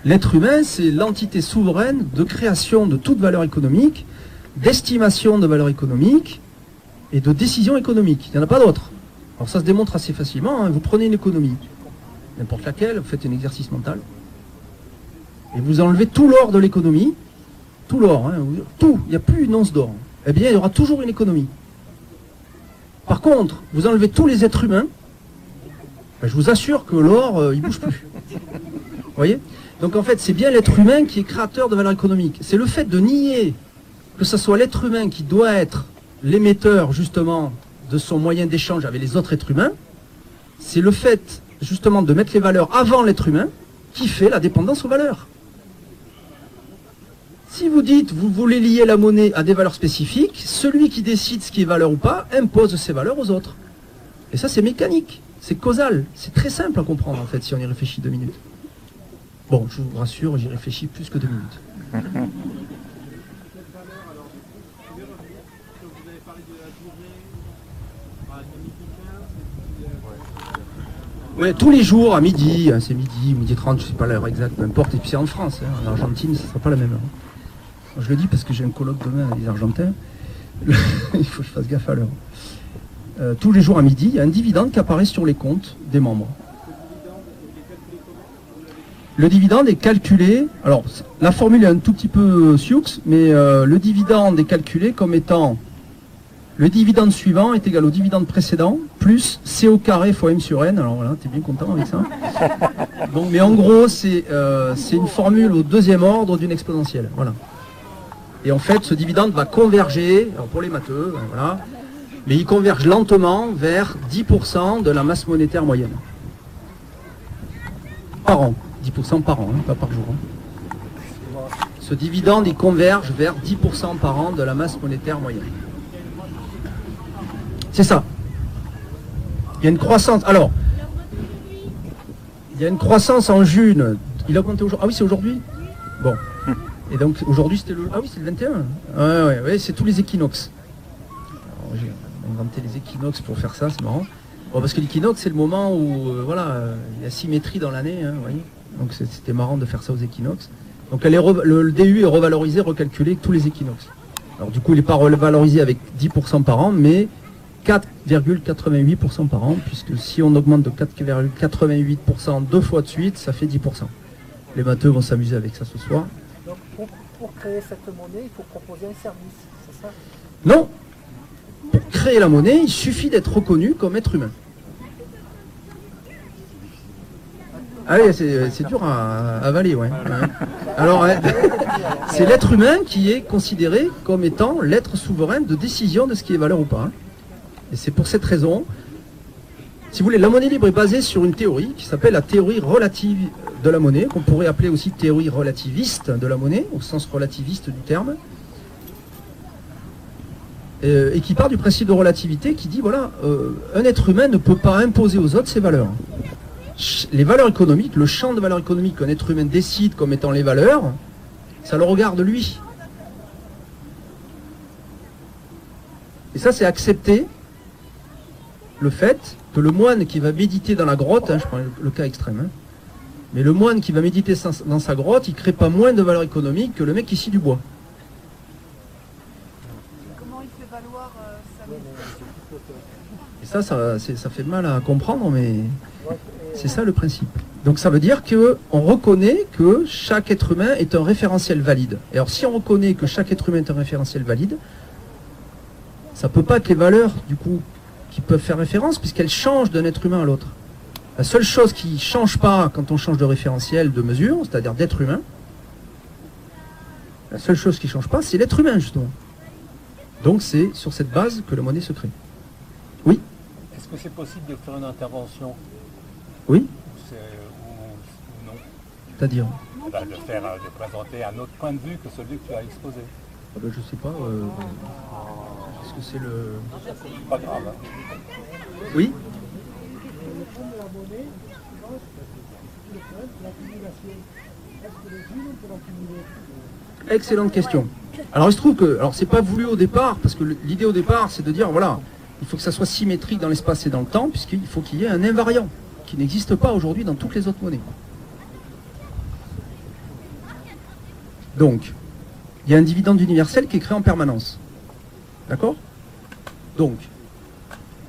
L'être humain, c'est l'entité souveraine de création de toute valeur économique, d'estimation de valeur économique et de décision économique. Il n'y en a pas d'autre. Alors ça se démontre assez facilement, hein. Vous prenez une économie, n'importe laquelle, vous faites un exercice mental, et vous enlevez tout l'or de l'économie, tout l'or, hein, tout, il n'y a plus une once d'or. Eh bien, il y aura toujours une économie. Par contre, vous enlevez tous les êtres humains, ben, je vous assure que l'or, il ne bouge plus. Vous voyez? Donc en fait, c'est bien l'être humain qui est créateur de valeur économique. C'est le fait de nier que ce soit l'être humain qui doit être l'émetteur, justement, de son moyen d'échange avec les autres êtres humains. C'est le fait, justement, de mettre les valeurs avant l'être humain qui fait la dépendance aux valeurs. Si vous dites, vous voulez lier la monnaie à des valeurs spécifiques, celui qui décide ce qui est valeur ou pas impose ses valeurs aux autres. Et ça, c'est mécanique, c'est causal, c'est très simple à comprendre, en fait, si on y réfléchit 2 minutes. Bon, je vous rassure, j'y réfléchis plus que 2 minutes. Ouais, tous les jours à midi, hein, c'est midi 30, je ne sais pas l'heure exacte, peu importe, et puis c'est en France, hein, en Argentine, ce ne sera pas la même heure. Je le dis parce que j'ai un colloque demain avec les Argentins, il faut que je fasse gaffe à l'heure. Tous les jours à midi, il y a un dividende qui apparaît sur les comptes des membres. Le dividende est calculé, alors la formule est un tout petit peu sioux, mais le dividende est calculé comme étant le dividende suivant est égal au dividende précédent plus C au carré fois M sur N. Alors voilà, t'es bien content avec ça. Donc, mais en gros, c'est une formule au 2e ordre d'une exponentielle. Voilà. Et en fait, ce dividende va converger, alors pour les matheux, voilà, mais il converge lentement vers 10% de la masse monétaire moyenne. Par an. 10% par an, hein, pas par jour. Hein. Ce dividende, il converge vers 10% par an de la masse monétaire moyenne. C'est ça. Il y a une croissance. Alors, il y a une croissance en June. Il a compté aujourd'hui. Ah oui, c'est aujourd'hui. Bon. Et donc, aujourd'hui, c'était le... Ah oui, c'est le 21. Ouais, c'est tous les équinoxes. Alors, j'ai inventé les équinoxes pour faire ça, c'est marrant. Bon, parce que l'équinoxe, c'est le moment où, voilà, il y a symétrie dans l'année, hein, vous voyez. Donc, c'était marrant de faire ça aux équinoxes. Donc, le DU est revalorisé, recalculé avec tous les équinoxes. Alors, du coup, il n'est pas revalorisé avec 10% par an, mais 4,88% par an, puisque si on augmente de 4,88% 2 fois de suite, ça fait 10%. Les matheux vont s'amuser avec ça ce soir. Donc pour créer cette monnaie, il faut proposer un service, c'est ça? Non. Pour créer la monnaie, il suffit d'être reconnu comme être humain. Ah oui, c'est dur à avaler, ouais. Alors, c'est l'être humain qui est considéré comme étant l'être souverain de décision de ce qui est valeur ou pas. Et c'est pour cette raison, si vous voulez, la monnaie libre est basée sur une théorie qui s'appelle la théorie relative de la monnaie, qu'on pourrait appeler aussi théorie relativiste de la monnaie, au sens relativiste du terme, et qui part du principe de relativité qui dit, voilà, un être humain ne peut pas imposer aux autres ses valeurs. Les valeurs économiques, le champ de valeurs économiques qu'un être humain décide comme étant les valeurs, ça le regarde lui. Et ça, c'est accepter le fait que le moine qui va méditer dans la grotte, hein, je prends le cas extrême, hein, mais le moine qui va méditer dans sa grotte, il ne crée pas moins de valeur économique que le mec qui scie du bois. Comment il fait valoir sa Et méditation? ça fait mal à comprendre, mais c'est ça le principe. Donc ça veut dire qu'on reconnaît que chaque être humain est un référentiel valide. Et alors si on reconnaît que chaque être humain est un référentiel valide, ça ne peut pas être les valeurs, du coup, qui peuvent faire référence, puisqu'elles changent d'un être humain à l'autre. La seule chose qui ne change pas quand on change de référentiel, de mesure, c'est-à-dire d'être humain, la seule chose qui ne change pas, c'est l'être humain, justement. Donc c'est sur cette base que la monnaie se crée. Oui? Est-ce que c'est possible de faire une intervention? Oui? Ou non? C'est-à-dire? De présenter un autre point de vue que celui que tu as exposé. Ah ben, je sais pas. Est-ce que c'est le... Pas grave. Oui? Excellente question. Alors il se trouve que, alors c'est pas voulu au départ, parce que l'idée au départ c'est de dire voilà, il faut que ça soit symétrique dans l'espace et dans le temps, puisqu'il faut qu'il y ait un invariant qui n'existe pas aujourd'hui dans toutes les autres monnaies. Donc, il y a un dividende universel qui est créé en permanence. D'accord? Donc,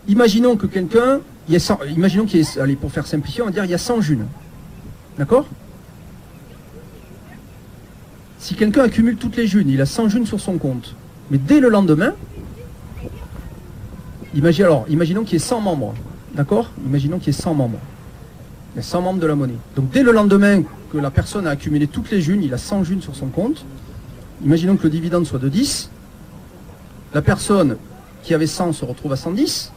imaginons que quelqu'un, imaginons qu'il y ait, allez, pour faire simplifier, on va dire il y a 100 junes. D'accord? Si quelqu'un accumule toutes les junes, il a 100 junes sur son compte, mais dès le lendemain, imaginons qu'il y ait 100 membres. D'accord? Imaginons qu'il y ait 100 membres. Il y a 100 membres de la monnaie. Donc dès le lendemain que la personne a accumulé toutes les junes, il a 100 junes sur son compte, imaginons que le dividende soit de 10, la personne qui avait 100 se retrouve à 110,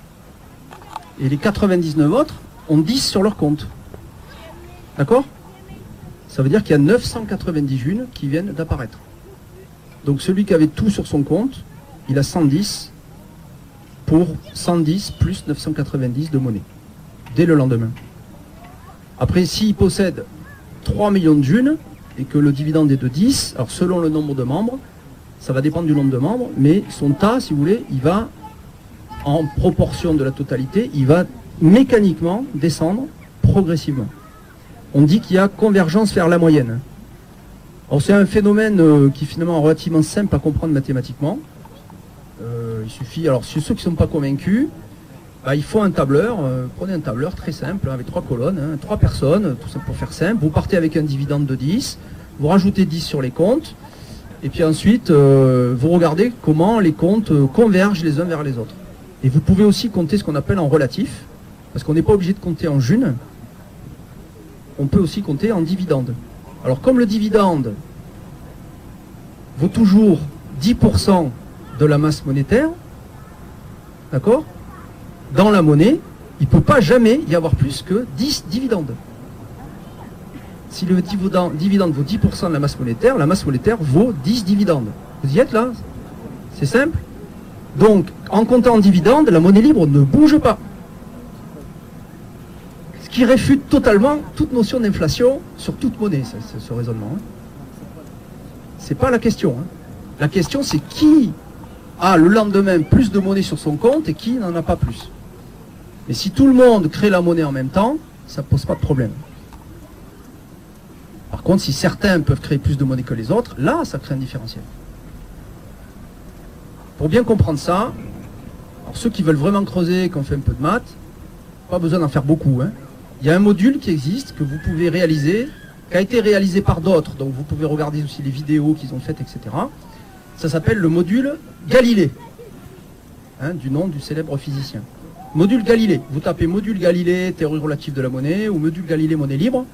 et les 99 autres ont 10 sur leur compte. D'accord? Ça veut dire qu'il y a 990 junes qui viennent d'apparaître. Donc celui qui avait tout sur son compte, il a 110 pour 110 plus 990 de monnaie, dès le lendemain. Après, s'il possède 3 millions de junes, et que le dividende est de 10, alors selon le nombre de membres, ça va dépendre du nombre de membres, mais son tas, si vous voulez, il va, en proportion de la totalité, il va mécaniquement descendre progressivement. On dit qu'il y a convergence vers la moyenne. Alors c'est un phénomène qui est finalement relativement simple à comprendre mathématiquement. Il suffit, alors ceux qui ne sont pas convaincus, il faut un tableur, prenez un tableur très simple, avec 3 colonnes, 3 personnes, tout ça pour faire simple. Vous partez avec un dividende de 10, vous rajoutez 10 sur les comptes, et puis ensuite vous regardez comment les comptes convergent les uns vers les autres. Et vous pouvez aussi compter ce qu'on appelle en relatif, parce qu'on n'est pas obligé de compter en junes, on peut aussi compter en dividende. Alors comme le dividende vaut toujours 10% de la masse monétaire, d'accord, dans la monnaie, il ne peut pas jamais y avoir plus que 10 dividendes. Si le dividende vaut 10% de la masse monétaire vaut 10 dividendes. Vous y êtes là? C'est simple. Donc, en comptant en dividendes, la monnaie libre ne bouge pas. Ce qui réfute totalement toute notion d'inflation sur toute monnaie, ce raisonnement. C'est pas la question. La question, c'est qui a le lendemain plus de monnaie sur son compte et qui n'en a pas plus. Mais si tout le monde crée la monnaie en même temps, ça ne pose pas de problème. Par contre, si certains peuvent créer plus de monnaie que les autres, là, ça crée un différentiel. Pour bien comprendre ça, alors ceux qui veulent vraiment creuser, qui ont fait un peu de maths, pas besoin d'en faire beaucoup. Il y a un module qui existe, que vous pouvez réaliser, qui a été réalisé par d'autres, donc vous pouvez regarder aussi les vidéos qu'ils ont faites, etc. Ça s'appelle le module Galilée, du nom du célèbre physicien. Module Galilée, vous tapez module Galilée, théorie relative de la monnaie, ou module Galilée, monnaie libre,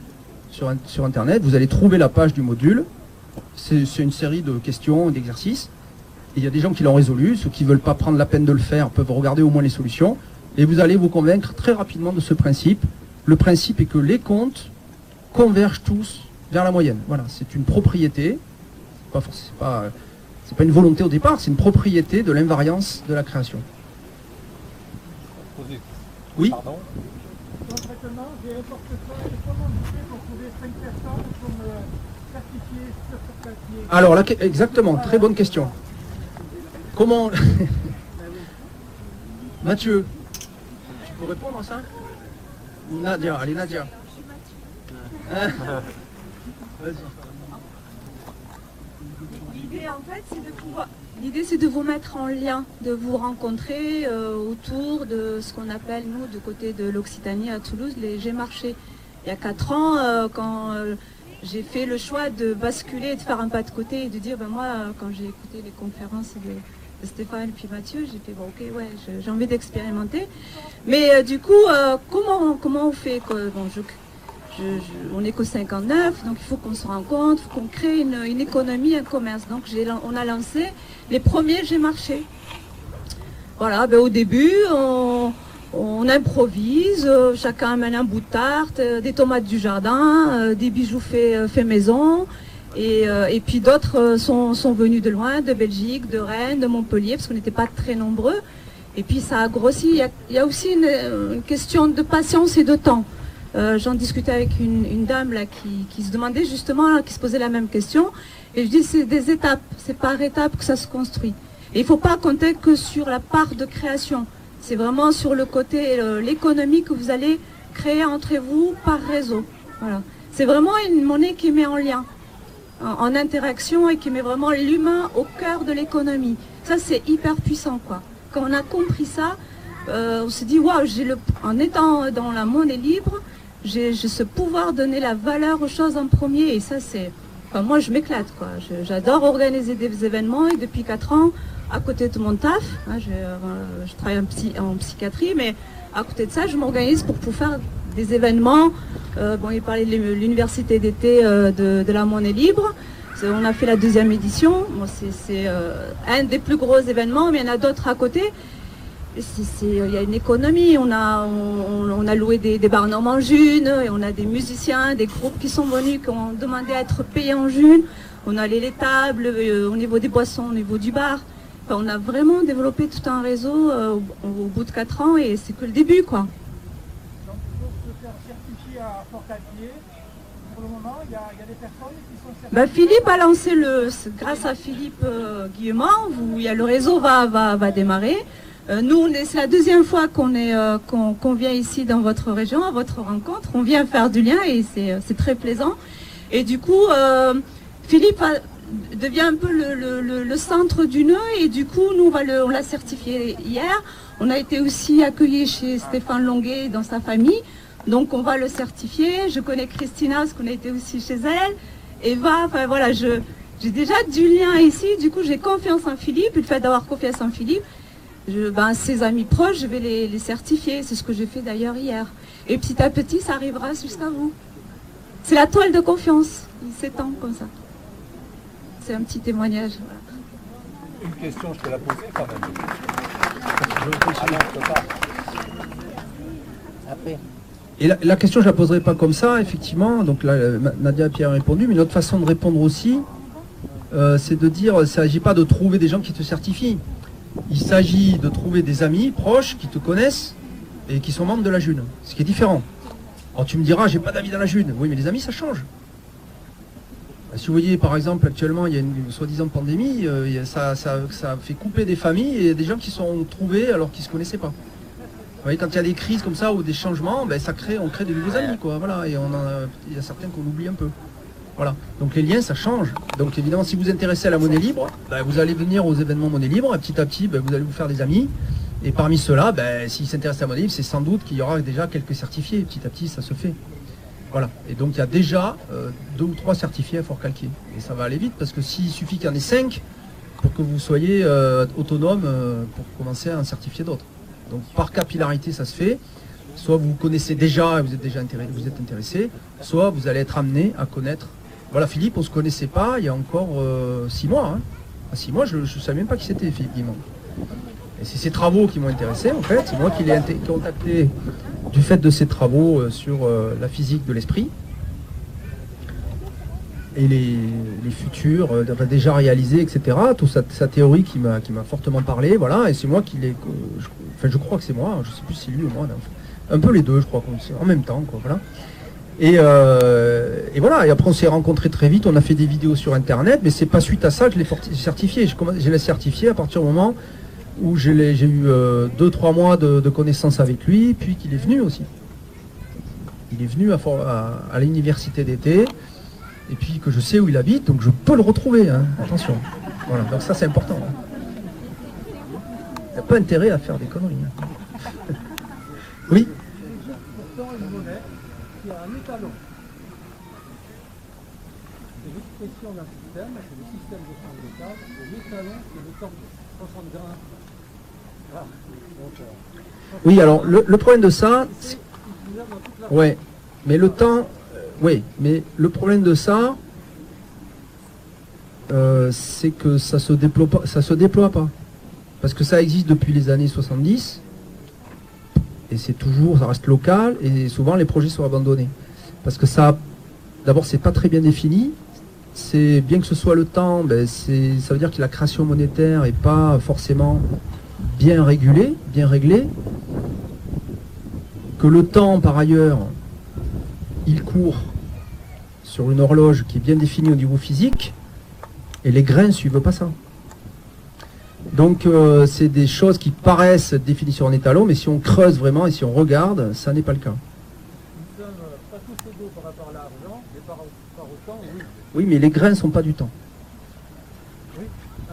sur Internet, vous allez trouver la page du module. C'est une série de questions et d'exercices. Et il y a des gens qui l'ont résolu, ceux qui ne veulent pas prendre la peine de le faire peuvent regarder au moins les solutions. Et vous allez vous convaincre très rapidement de ce principe. Le principe est que les comptes convergent tous vers la moyenne. Voilà, c'est une propriété, c'est pas une volonté au départ, c'est une propriété de l'invariance de la création. Oui. Donc maintenant, j'ai un portefeuille, comment je fais pour trouver 5 personnes pour me certifier sur ce papier? Alors, exactement, très bonne question. Comment... Mathieu, tu peux répondre à ça? Nadia, allez Nadia. Vas-y. L'idée en fait c'est de pouvoir... L'idée c'est de vous mettre en lien, de vous rencontrer autour de ce qu'on appelle nous du côté de l'Occitanie à Toulouse les G-marchés. Il y a 4 ans quand j'ai fait le choix de basculer, de faire un pas de côté et de dire moi quand j'ai écouté les conférences de Stéphane puis Mathieu, j'ai fait bon ok ouais j'ai envie d'expérimenter. Mais du coup comment on fait quoi? On n'est que 59, donc il faut qu'on se rencontre, il faut qu'on crée une économie, un commerce. Donc on a lancé les premiers G-marchés. Voilà, au début, on improvise, chacun amène un bout de tarte, des tomates du jardin, des bijoux faits maison. Et puis d'autres sont venus de loin, de Belgique, de Rennes, de Montpellier, parce qu'on n'était pas très nombreux. Et puis ça a grossi. Il y a aussi une question de patience et de temps. J'en discutais avec une dame là qui se demandait justement, qui se posait la même question. Et je dis c'est des étapes, c'est par étapes que ça se construit. Et il ne faut pas compter que sur la part de création. C'est vraiment sur le côté, l'économie que vous allez créer entre vous par réseau. Voilà. C'est vraiment une monnaie qui met en lien, en interaction et qui met vraiment l'humain au cœur de l'économie. Ça c'est hyper puissant quoi. Quand on a compris ça, on se dit waouh, en étant dans la monnaie libre, j'ai ce pouvoir de donner la valeur aux choses en premier et ça c'est... Enfin, moi je m'éclate quoi. J'adore organiser des événements et depuis 4 ans, à côté de mon taf, hein, je travaille en psychiatrie, mais à côté de ça, je m'organise pour faire des événements. Bon, il parlait de l'université d'été de la monnaie libre. On a fait la 2e édition. Bon, c'est un des plus gros événements, mais il y en a d'autres à côté. Il y a une économie. On a loué des barnums en june, et on a des musiciens, des groupes qui sont venus, qui ont demandé à être payés en june. On a les tables au niveau des boissons, au niveau du bar. Enfin, on a vraiment développé tout un réseau au bout de 4 ans et c'est que le début quoi. Donc il faut se faire certifier à Fort-Calquier. Pour le moment, il y a des personnes qui sont certifiées. Philippe a lancé grâce à Philippe Guillemont, le réseau va démarrer. Nous, c'est la 2e fois qu'on vient ici dans votre région, à votre rencontre. On vient faire du lien et c'est très plaisant. Et du coup, Philippe devient un peu le centre du nœud et du coup, nous, on l'a certifié hier. On a été aussi accueillis chez Stéphane Longuet dans sa famille. Donc, on va le certifier. Je connais Christina, parce qu'on a été aussi chez elle. Eva, enfin voilà, j'ai déjà du lien ici. Du coup, j'ai confiance en Philippe. Le fait d'avoir confiance en Philippe, ses amis proches, je vais les certifier. C'est ce que j'ai fait d'ailleurs hier. Et petit à petit, ça arrivera jusqu'à vous. C'est la toile de confiance. Il s'étend comme ça. C'est un petit témoignage. Voilà. Une question, je te la posais quand même. Je peux pas. Après. Et la question, je la poserai pas comme ça, effectivement. Donc là, Nadia et Pierre ont répondu. Mais une autre façon de répondre aussi, c'est de dire, il ne s'agit pas de trouver des gens qui te certifient. Il s'agit de trouver des amis proches qui te connaissent et qui sont membres de la June. Ce qui est différent. Alors tu me diras, j'ai pas d'amis dans la June. Oui, mais les amis, ça change. Si vous voyez, par exemple, actuellement, il y a une soi-disant pandémie, ça fait couper des familles et des gens qui sont trouvés alors qu'ils ne se connaissaient pas. Vous voyez, quand il y a des crises comme ça ou des changements, on crée de nouveaux amis, quoi. Voilà, et il y a certains qu'on oublie un peu. Voilà. Donc les liens, ça change. Donc évidemment, si vous vous intéressez à la monnaie libre, vous allez venir aux événements monnaie libre, et petit à petit, vous allez vous faire des amis. Et parmi ceux-là, s'ils s'intéressent à la monnaie libre, c'est sans doute qu'il y aura déjà quelques certifiés. Petit à petit, ça se fait. Voilà. Et donc il y a déjà 2 ou 3 certifiés à Fort-Calquier. Et ça va aller vite parce que s'il suffit qu'il y en ait 5 pour que vous soyez autonome pour commencer à en certifier d'autres. Donc par capillarité ça se fait. Soit vous connaissez déjà et vous êtes intéressé, soit vous allez être amené à connaître. Voilà, Philippe, on ne se connaissait pas il y a encore 6 mois. Hein. À 6 mois, je ne savais même pas qui c'était, Philippe Guimont. Et c'est ses travaux qui m'ont intéressé en fait. C'est moi qui l'ai contacté du fait de ses travaux sur la physique de l'esprit et les futurs déjà réalisés, etc. Toute sa théorie qui m'a fortement parlé, voilà. Et c'est moi qui l'ai, je crois que c'est moi. Je sais plus si c'est lui ou moi. Un peu les deux, je crois, en même temps, quoi. Voilà. Et voilà. Et après on s'est rencontrés très vite. On a fait des vidéos sur Internet, mais c'est pas suite à ça que je l'ai certifié. Je l'ai certifié à partir du moment où j'ai eu 2-3 mois de connaissances avec lui, puis qu'il est venu aussi. Il est venu à l'université d'été, et puis que je sais où il habite, donc je peux le retrouver, hein. Attention. Voilà, donc ça c'est important. Il n'y a pas intérêt à faire des conneries. Hein. Oui. Pourtant, une monnaie qui a un étalon. C'est l'expression d'un système, c'est le système de change local, et l'étalon, c'est le temps 60 grains. Oui, alors le problème de ça, ouais, mais le temps, oui, mais le problème de ça, c'est que ça se déploie pas, parce que ça existe depuis les années 70, et ça reste local, et souvent les projets sont abandonnés, parce que ça, d'abord, c'est pas très bien défini. C'est bien que ce soit le temps, ça veut dire que la création monétaire est pas forcément bien réglé, que le temps par ailleurs il court sur une horloge qui est bien définie au niveau physique, et les grains ne suivent pas ça. Donc c'est des choses qui paraissent définies sur un étalon, mais si on creuse vraiment et si on regarde, ça n'est pas le cas. Nous sommes pas tous égaux par rapport à l'argent, mais par autant, oui. Oui, mais les grains ne sont pas du temps.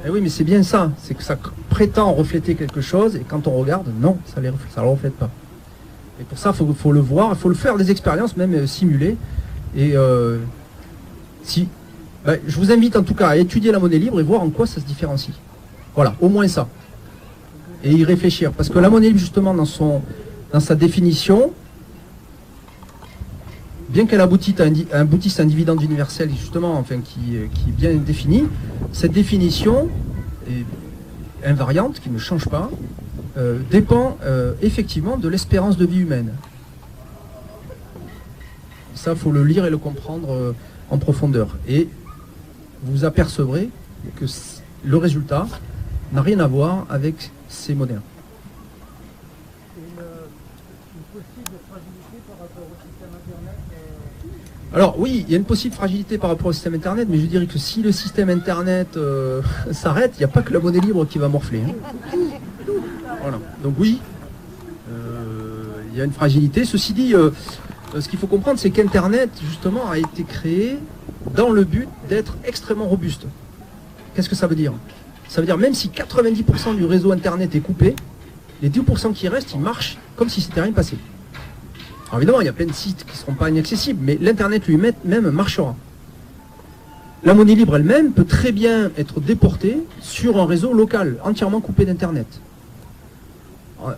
Eh oui, mais c'est bien ça, c'est que ça prétend refléter quelque chose, et quand on regarde, non, ça ne le reflète pas. Et pour ça, il faut le voir, il faut le faire des expériences, même simulées. Et je vous invite en tout cas à étudier la monnaie libre et voir en quoi ça se différencie. Voilà, au moins ça. Et y réfléchir. Parce que la monnaie libre, justement, dans sa définition, bien qu'elle aboutisse à un dividende universel, justement, enfin, qui est bien défini, cette définition est invariante, qui ne change pas, dépend effectivement de l'espérance de vie humaine. Ça, il faut le lire et le comprendre en profondeur. Et vous apercevrez que le résultat n'a rien à voir avec ces monnaies-là. Une possible fragilité par rapport au système Internet Alors oui, il y a une possible fragilité par rapport au système Internet, mais je dirais que si le système Internet s'arrête, il n'y a pas que la monnaie libre qui va morfler. Hein. Voilà. Donc oui, il y a une fragilité. Ceci dit, ce qu'il faut comprendre, c'est qu'Internet, justement, a été créé dans le but d'être extrêmement robuste. Qu'est-ce que ça veut dire? Ça veut dire même si 90% du réseau Internet est coupé, les 10% qui restent, ils marchent comme si c'était rien passé. Alors évidemment, il y a plein de sites qui ne seront pas inaccessibles, mais l'Internet lui-même marchera. La monnaie libre elle-même peut très bien être déportée sur un réseau local, entièrement coupé d'Internet.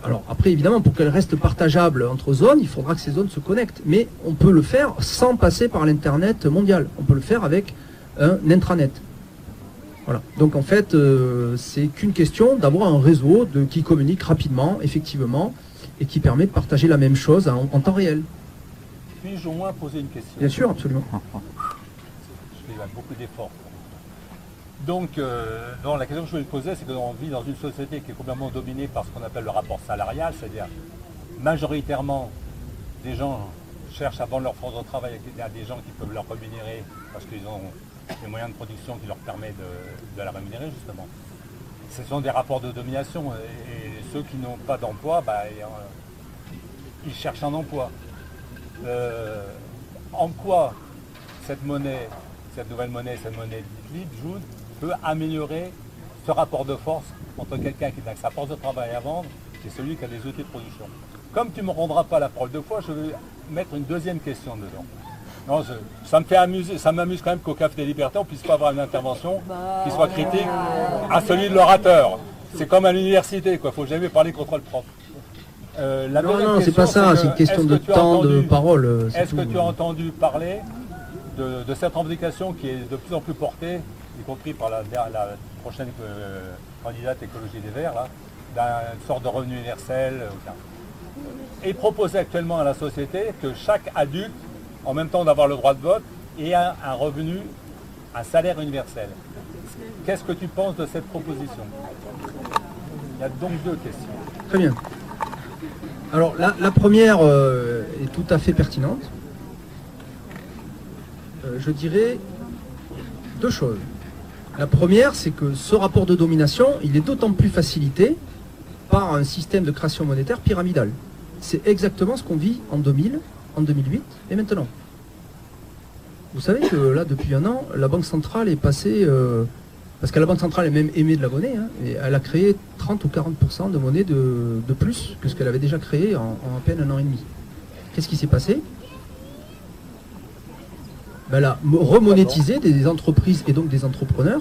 Alors après, évidemment, pour qu'elle reste partageable entre zones, il faudra que ces zones se connectent. Mais on peut le faire sans passer par l'Internet mondial. On peut le faire avec un intranet. Voilà. Donc en fait, c'est qu'une question d'avoir un réseau qui communique rapidement, effectivement, et qui permet de partager la même chose en temps réel. Puis-je au moins poser une question? Bien sûr, absolument. Je fais beaucoup d'efforts. Donc, la question que je voulais poser, c'est qu'on vit dans une société qui est complètement dominée par ce qu'on appelle le rapport salarial, c'est-à-dire majoritairement des gens cherchent à vendre leur force de travail à des gens qui peuvent leur rémunérer parce qu'ils ont des moyens de production qui leur permettent de la rémunérer justement. Ce sont des rapports de domination et ceux qui n'ont pas d'emploi, ils cherchent un emploi. En quoi cette nouvelle monnaie, cette monnaie libre, peut améliorer ce rapport de force entre quelqu'un qui n'a que sa force de travail à vendre et celui qui a des outils de production? Comme tu ne me rendras pas la parole deux fois, je vais mettre une deuxième question dedans. Non, ça me fait amuser, ça m'amuse quand même qu'au Café des Libertés, on ne puisse pas avoir une intervention qui soit critique à celui de l'orateur. C'est comme à l'université, quoi. Il ne faut jamais parler contre le prof. Non, c'est pas ça, c'est une question de temps de parole. Est-ce que tu as entendu parler de cette revendication qui est de plus en plus portée, y compris par la prochaine candidate Écologie des Verts, d'une sorte de revenu universel et proposer actuellement à la société que chaque adulte, en même temps d'avoir le droit de vote, ait un revenu, un salaire universel. Qu'est-ce que tu penses de cette proposition? Il y a donc deux questions. Très bien. Alors la première est tout à fait pertinente. Je dirais deux choses. La première, c'est que ce rapport de domination, il est d'autant plus facilité par un système de création monétaire pyramidal. C'est exactement ce qu'on vit en 2000, en 2008 et maintenant. Vous savez que là, depuis un an, la Banque centrale est passée... parce que la Banque centrale est même aimée de la monnaie, hein, et elle a créé 30 ou 40% de monnaie de plus que ce qu'elle avait déjà créé en à peine un an et demi. Qu'est-ce qui s'est passé? Elle a remonétisé des entreprises et donc des entrepreneurs,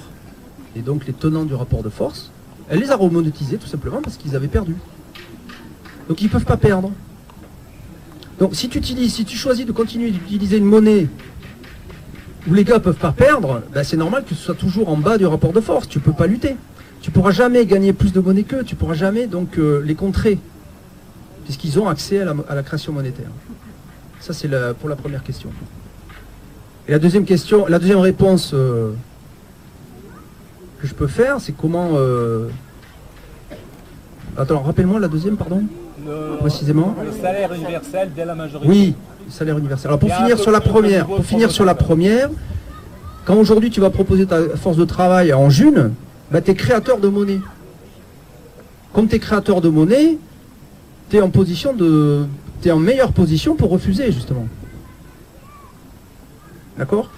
et donc les tenants du rapport de force. Elle les a remonétisés tout simplement parce qu'ils avaient perdu. Donc ils ne peuvent pas perdre. Donc si tu choisis de continuer d'utiliser une monnaie où les gars ne peuvent pas perdre, c'est normal que ce soit toujours en bas du rapport de force. Tu ne peux pas lutter. Tu ne pourras jamais gagner plus de monnaie qu'eux. Tu ne pourras jamais donc les contrer, puisqu'ils ont accès à la création monétaire. Ça, c'est pour la première question. Et la deuxième question, la deuxième réponse que je peux faire, c'est comment... Attends, rappelle-moi la deuxième, pardon, précisément. Le salaire universel dès la majorité. Oui, salaire universel. Alors pour Il y a finir un peu sur la plus de première, niveau pour finir de sur la première, quand aujourd'hui tu vas proposer ta force de travail en june, bah, tu es créateur de monnaie. Comme tu es créateur de monnaie, tu es en meilleure position pour refuser, justement. D'accord?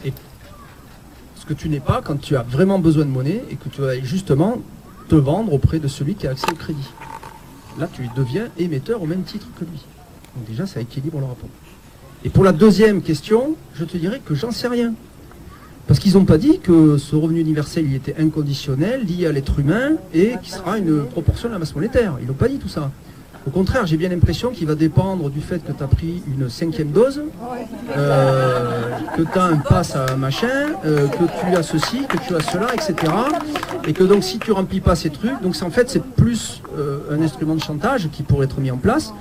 Et ce que tu n'es pas quand tu as vraiment besoin de monnaie et que tu vas justement te vendre auprès de celui qui a accès au crédit. Là, tu deviens émetteur au même titre que lui. Donc déjà, ça équilibre le rapport. Et pour la deuxième question, je te dirais que j'en sais rien. Parce qu'ils n'ont pas dit que ce revenu universel, il était inconditionnel, lié à l'être humain, et qui sera une proportion de la masse monétaire. Ils n'ont pas dit tout ça. Au contraire, j'ai bien l'impression qu'il va dépendre du fait que tu as pris une 5e dose, que tu as un pass à machin, que tu as ceci, que tu as cela, etc. Et que donc si tu remplis pas ces trucs, donc en fait c'est plus un instrument de chantage qui pourrait être mis en place.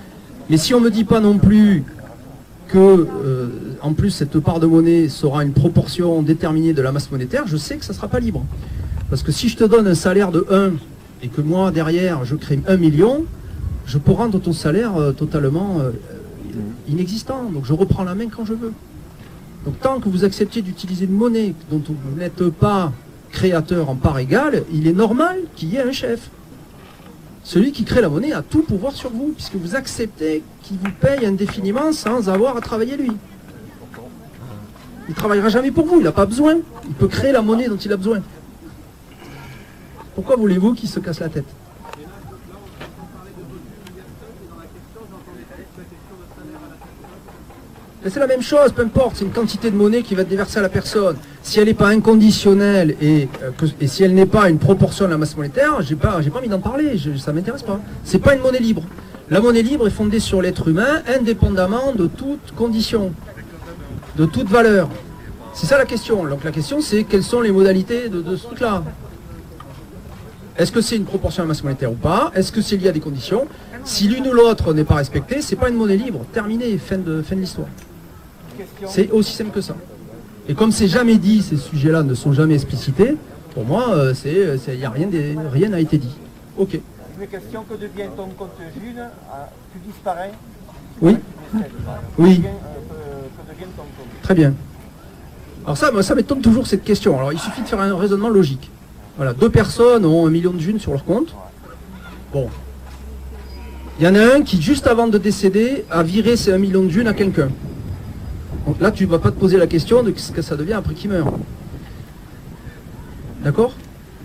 Mais si on me dit pas non plus que en plus cette part de monnaie sera une proportion déterminée de la masse monétaire, je sais que ça ne sera pas libre. Parce que si je te donne un salaire de 1 et que moi derrière je crée 1 million, je peux rendre ton salaire totalement inexistant. Donc je reprends la main quand je veux. Donc tant que vous acceptez d'utiliser une monnaie dont vous n'êtes pas créateur en part égale, il est normal qu'il y ait un chef. Celui qui crée la monnaie a tout pouvoir sur vous, puisque vous acceptez qu'il vous paye indéfiniment sans avoir à travailler lui. Il ne travaillera jamais pour vous, il n'a pas besoin. Il peut créer la monnaie dont il a besoin. Pourquoi voulez-vous qu'il se casse la tête? C'est la même chose, peu importe, c'est une quantité de monnaie qui va être déversée à la personne. Si elle n'est pas inconditionnelle et si elle n'est pas une proportion de la masse monétaire, j'ai pas envie d'en parler, ça ne m'intéresse pas. C'est pas une monnaie libre. La monnaie libre est fondée sur l'être humain, indépendamment de toute condition, de toute valeur. C'est ça la question. Donc la question c'est quelles sont les modalités de ce truc-là. Est-ce que c'est une proportion de la masse monétaire ou pas? Est-ce que c'est lié à des conditions? Si l'une ou l'autre n'est pas respectée, c'est pas une monnaie libre. Terminé, fin de l'histoire. C'est aussi simple que ça. Et comme c'est jamais dit, ces sujets-là ne sont jamais explicités, pour moi, rien n'a été dit. Ok. Une question, que devient ton compte June? Tu disparais? Oui. Oui. Que devient ton compte? Très bien. Alors ça m'étonne toujours cette question. Alors il suffit de faire un raisonnement logique. Voilà, 2 personnes ont 1 million de June sur leur compte. Bon. Il y en a un qui, juste avant de décéder, a viré ces 1 million de June à quelqu'un. Donc là, tu ne vas pas te poser la question de ce que ça devient après qu'il meurt. D'accord?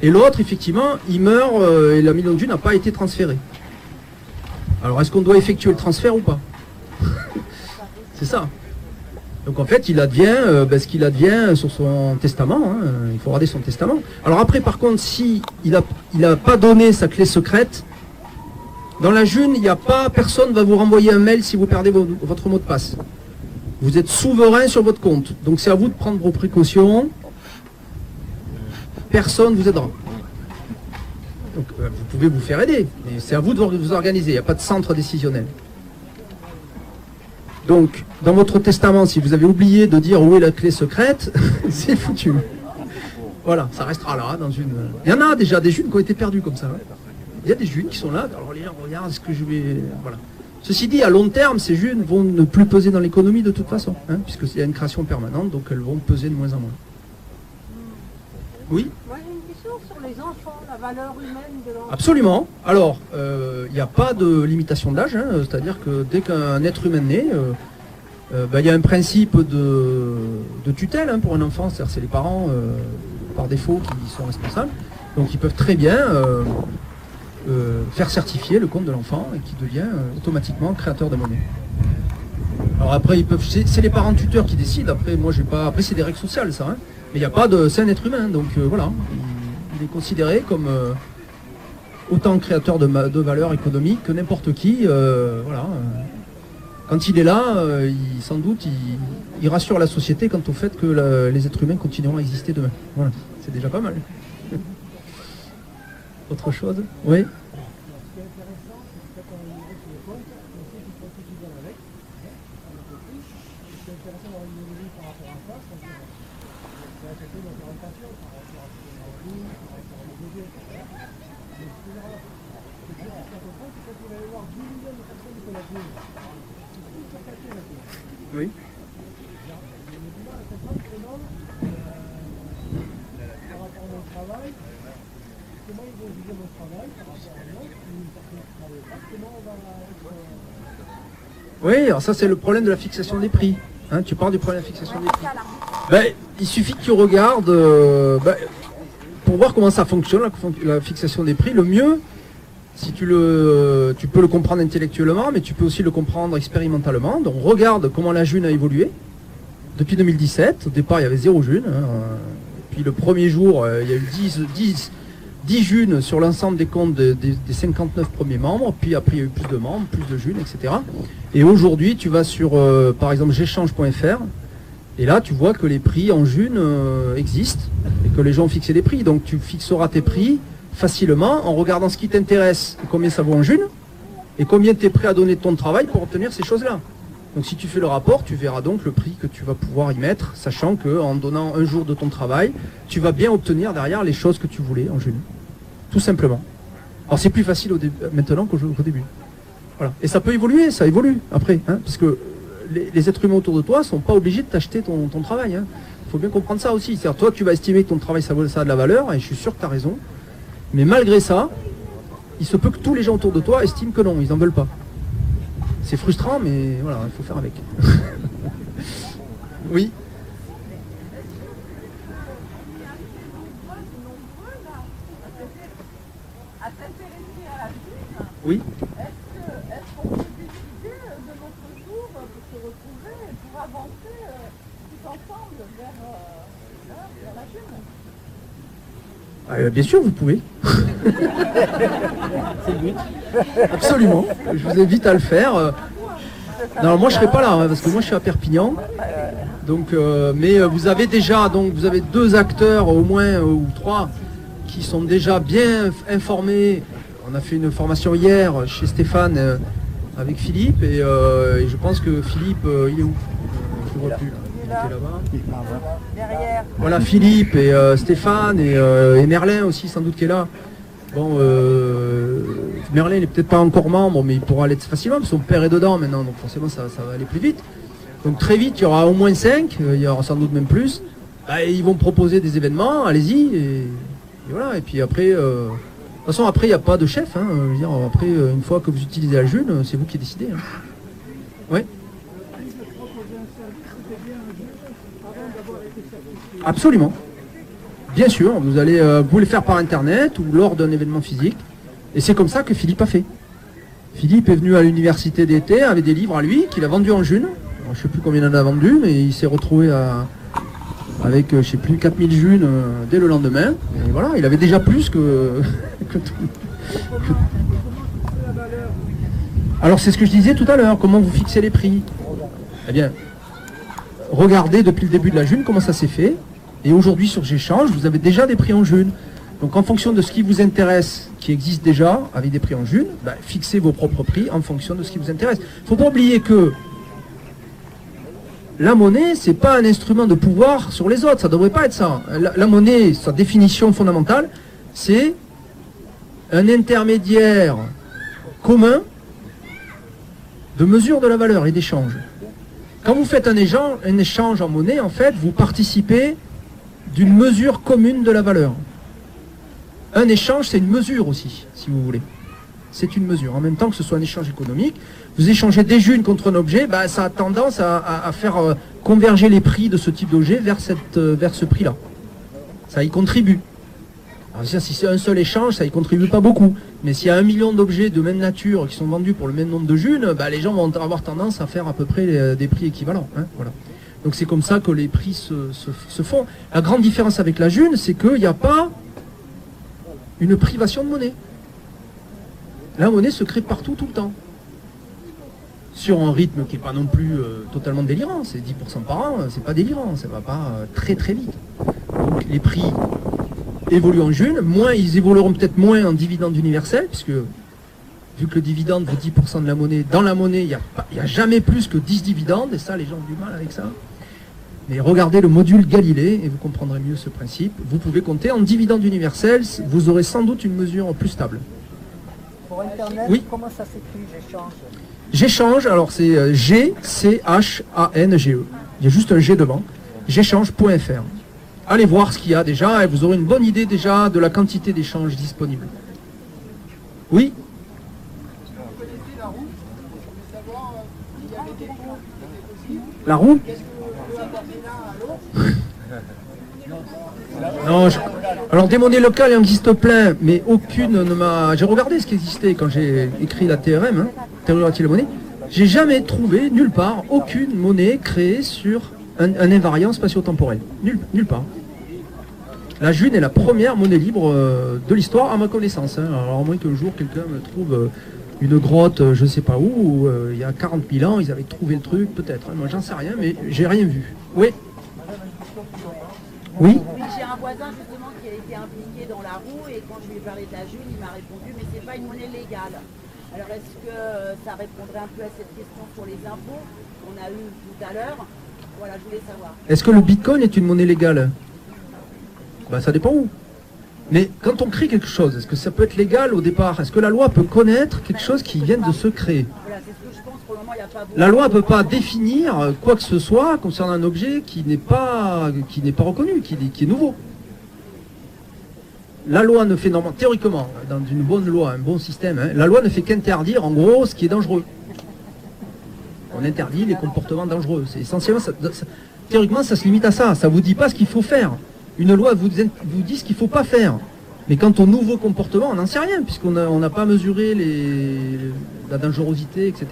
Et l'autre, effectivement, il meurt et la million de June n'a pas été transférée. Alors, est-ce qu'on doit effectuer le transfert ou pas? C'est ça. Donc en fait, il advient ce qu'il advient sur son testament. Hein. Il faut regarder son testament. Alors après, par contre, si il a pas donné sa clé secrète, dans la June, il n'y a pas, personne va vous renvoyer un mail si vous perdez votre mot de passe. Vous êtes souverain sur votre compte. Donc c'est à vous de prendre vos précautions. Personne ne vous aidera. Donc vous pouvez vous faire aider. Mais c'est à vous de vous organiser. Il n'y a pas de centre décisionnel. Donc, dans votre testament, si vous avez oublié de dire où est la clé secrète, c'est foutu. Voilà, ça restera là. Dans une... Il y en a déjà des Junes qui ont été perdus comme ça. Hein. Il y a des Junes qui sont là. Alors les gens regardent ce que je vais... Voilà. Ceci dit, à long terme, ces Junes vont ne plus peser dans l'économie de toute façon, hein, puisqu'il y a une création permanente, donc elles vont peser de moins en moins. Oui? Moi j'ai une question sur les enfants, la valeur humaine de l'enfant. Absolument. Alors, il n'y a pas de limitation d'âge, hein, c'est-à-dire que dès qu'un être humain naît, il y a un principe de tutelle hein, pour un enfant, c'est-à-dire c'est les parents, par défaut, qui sont responsables. Donc ils peuvent très bien faire certifier le compte de l'enfant et qui devient automatiquement créateur de monnaie. Alors après, ils peuvent, c'est les parents tuteurs qui décident. Après, moi, j'ai pas. Après, c'est des règles sociales, ça. Hein. Mais il n'y a pas de. C'est un être humain, donc voilà. Il est considéré comme autant créateur de valeur économique que n'importe qui. Voilà. Quand il est là, sans doute, il rassure la société quant au fait que les êtres humains continueront à exister demain. Voilà. C'est déjà pas mal. Autre chose? Oui. Oui. Oui, alors ça c'est le problème de la fixation des prix. Hein, tu parles du problème de la fixation des prix. Ben, il suffit que tu regardes pour voir comment ça fonctionne, la fixation des prix. Le mieux, si tu peux le comprendre intellectuellement, mais tu peux aussi le comprendre expérimentalement. Donc regarde comment la June a évolué. Depuis 2017, au départ il y avait 0 June. Puis le premier jour, il y a eu 10 Junes sur l'ensemble des comptes des 59 premiers membres. Puis après il y a eu plus de membres, plus de Junes, etc. Et aujourd'hui tu vas sur par exemple j'échange.fr et là tu vois que les prix en June existent et que les gens ont fixé des prix. Donc tu fixeras tes prix facilement en regardant ce qui t'intéresse et combien ça vaut en June et combien tu es prêt à donner de ton travail pour obtenir ces choses-là. Donc si tu fais le rapport, tu verras donc le prix que tu vas pouvoir y mettre, sachant qu'en donnant un jour de ton travail, tu vas bien obtenir derrière les choses que tu voulais en June. Tout simplement. Alors c'est plus facile maintenant qu'au début. Voilà. Et ça peut évoluer, ça évolue après, hein, parce que les êtres humains autour de toi ne sont pas obligés de t'acheter ton travail. Hein. Il faut bien comprendre ça aussi. C'est-à-dire toi tu vas estimer que ton travail ça a de la valeur, et je suis sûr que tu as raison. Mais malgré ça, il se peut que tous les gens autour de toi estiment que non, ils n'en veulent pas. C'est frustrant, mais voilà, il faut faire avec. Oui. Oui. Est-ce qu'on peut décider de notre jour pour se retrouver et pour avancer tous ensemble vers la June? Bien sûr, vous pouvez. C'est le but. Absolument. Je vous invite à le faire. Non, moi je serai pas là hein, parce que moi je suis à Perpignan. Donc, mais vous avez déjà, donc vous avez 2 acteurs au moins ou 3 qui sont déjà bien informés. On a fait une formation hier chez Stéphane avec Philippe et je pense que Philippe, il est où? Je ne vois plus. Il était là-bas. Derrière. Voilà, Philippe et Stéphane et Merlin aussi sans doute qui est là. Bon, Merlin il n'est peut-être pas encore membre, mais il pourra l'être facilement, parce que son père est dedans maintenant, donc forcément ça va aller plus vite. Donc très vite, il y aura au moins 5, il y aura sans doute même plus. Bah, ils vont proposer des événements, allez-y, et voilà. Et puis après, de toute façon après il n'y a pas de chef, hein, je veux dire, après une fois que vous utilisez la June, c'est vous qui décidez. Hein. Ouais. Absolument. Bien sûr, vous pouvez le faire par internet ou lors d'un événement physique. Et c'est comme ça que Philippe a fait. Philippe est venu à l'université d'été avec des livres à lui qu'il a vendus en June. Alors, je ne sais plus combien il en a vendu, mais il s'est retrouvé avec, je ne sais plus, 4000 Junes dès le lendemain. Et voilà, il avait déjà plus que tout. Alors c'est ce que je disais tout à l'heure, comment vous fixez les prix? Eh bien, regardez depuis le début de la June comment ça s'est fait. Et aujourd'hui sur J'échange, vous avez déjà des prix en June. Donc en fonction de ce qui vous intéresse, qui existe déjà avec des prix en June, bah, fixez vos propres prix en fonction de ce qui vous intéresse. Il ne faut pas oublier que la monnaie, c'est pas un instrument de pouvoir sur les autres, ça ne devrait pas être ça. La monnaie, sa définition fondamentale, c'est un intermédiaire commun de mesure de la valeur et d'échange. Quand vous faites un échange en monnaie, en fait, vous participez d'une mesure commune de la valeur. Un échange, c'est une mesure aussi, si vous voulez. C'est une mesure. En même temps que ce soit un échange économique, vous échangez des Junes contre un objet, bah, ça a tendance à faire converger les prix de ce type d'objet vers ce prix-là. Ça y contribue. Alors, si c'est un seul échange, ça y contribue pas beaucoup. Mais s'il y a 1 million d'objets de même nature qui sont vendus pour le même nombre de Junes, bah, les gens vont avoir tendance à faire à peu près des prix équivalents. Hein, voilà. Donc c'est comme ça que les prix se font. La grande différence avec la June, c'est qu'il n'y a pas une privation de monnaie. La monnaie se crée partout, tout le temps. Sur un rythme qui n'est pas non plus totalement délirant. C'est 10% par an, c'est pas délirant, ça ne va pas très très vite. Donc les prix évoluent en June, ils évolueront peut-être moins en dividende universel, puisque vu que le dividende vaut 10% de la monnaie, dans la monnaie, il n'y a jamais plus que 10 dividendes, et ça, les gens ont du mal avec ça. Mais regardez le module Galilée, et vous comprendrez mieux ce principe. Vous pouvez compter en dividende universel, vous aurez sans doute une mesure plus stable. Pour Internet, Oui. comment ça s'écrit, j'échange? J'échange, alors c'est G-C-H-A-N-G-E. Il y a juste un G devant. J'échange.fr. Allez voir ce qu'il y a déjà et vous aurez une bonne idée déjà de la quantité d'échanges disponibles. Oui. La roue? Non, alors des monnaies locales, il en existe plein, mais aucune ne m'a... J'ai regardé ce qui existait quand j'ai écrit la TRM, théorie relative de la monnaie. J'ai jamais trouvé, nulle part, aucune monnaie créée sur un invariant spatio-temporel. Nulle part. La June est la première monnaie libre de l'histoire, à ma connaissance. Alors à moins qu'un jour, quelqu'un me trouve une grotte, je ne sais pas où, il y a 40 000 ans, ils avaient trouvé le truc, peut-être. Moi, j'en sais rien, mais j'ai rien vu. Oui. Oui. J'ai un voisin justement qui a été impliqué dans la roue et quand je lui ai parlé de la June, il m'a répondu mais c'est pas une monnaie légale. Alors est-ce que ça répondrait un peu à cette question sur les impôts qu'on a eu tout à l'heure? Voilà, je voulais savoir. Est-ce que le Bitcoin est une monnaie légale? Ben, ça dépend où. Mais quand on crée quelque chose, est-ce que ça peut être légal au départ? Est-ce que la loi peut connaître quelque chose qui vient de se créer? Voilà, c'est ce que je pense. Pour le moment, il n'y a pas beaucoup. La loi ne peut pas définir quoi que ce soit concernant un objet qui n'est pas reconnu, qui est nouveau. La loi ne fait normalement, théoriquement, dans une bonne loi, un bon système, la loi ne fait qu'interdire en gros ce qui est dangereux. On interdit les comportements dangereux. C'est essentiellement, théoriquement, ça se limite à ça. Ça ne vous dit pas ce qu'il faut faire. Une loi vous dit ce qu'il ne faut pas faire. Mais quant au nouveau comportement, on n'en sait rien, puisqu'on n'a pas mesuré la dangerosité, etc.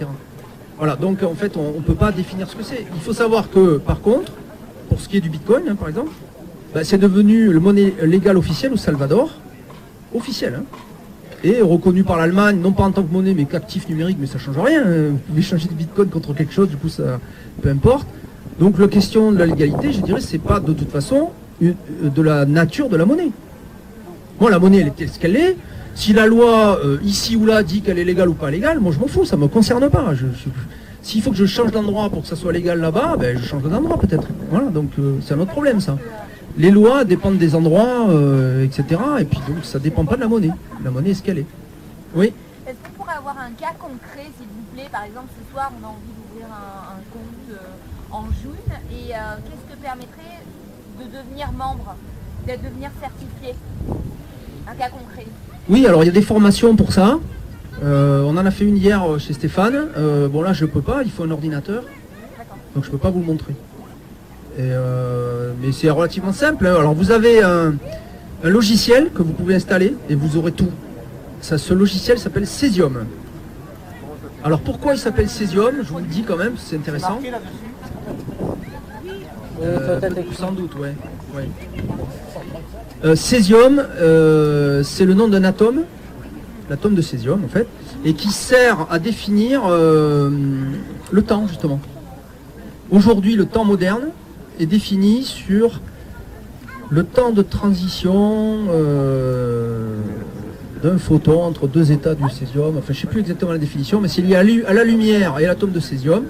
Voilà, donc en fait, on ne peut pas définir ce que c'est. Il faut savoir que, par contre, pour ce qui est du Bitcoin, par exemple, c'est devenu le monnaie légale officielle au Salvador, officielle, et reconnu par l'Allemagne, non pas en tant que monnaie, mais qu'actif numérique, mais ça ne change rien. Vous pouvez changer de Bitcoin contre quelque chose, du coup, ça peu importe. Donc la question de la légalité, je dirais, c'est pas de toute façon de la nature de la monnaie. Moi, la monnaie, elle est ce qu'elle est. Si la loi, ici ou là, dit qu'elle est légale ou pas légale, moi je m'en fous, ça ne me concerne pas. S'il faut que je change d'endroit pour que ça soit légal là-bas, je change d'endroit peut-être. Voilà, donc c'est un autre problème ça. Les lois dépendent des endroits, etc. Et puis donc ça ne dépend pas de la monnaie. La monnaie est ce qu'elle est. Oui. Est-ce qu'on pourrait avoir un cas concret, s'il vous plaît? Par exemple, ce soir, on a envie d'ouvrir un compte en June. Et qu'est-ce que permettrait de devenir membre, de devenir certifié? Un cas concret. Oui, alors il y a des formations pour ça. On en a fait une hier chez Stéphane. Bon là je peux pas, il faut un ordinateur. Donc je peux pas vous le montrer. Mais c'est relativement simple. Alors vous avez un logiciel que vous pouvez installer et vous aurez tout. Ce logiciel s'appelle Cesium. Alors pourquoi il s'appelle Cesium? Je vous le dis quand même, c'est intéressant. Sans doute, ouais. Césium, c'est le nom d'un atome, l'atome de césium en fait, et qui sert à définir le temps justement. Aujourd'hui, le temps moderne est défini sur le temps de transition d'un photon entre deux états du césium. Enfin, je ne sais plus exactement la définition, mais c'est lié à la lumière et à l'atome de césium.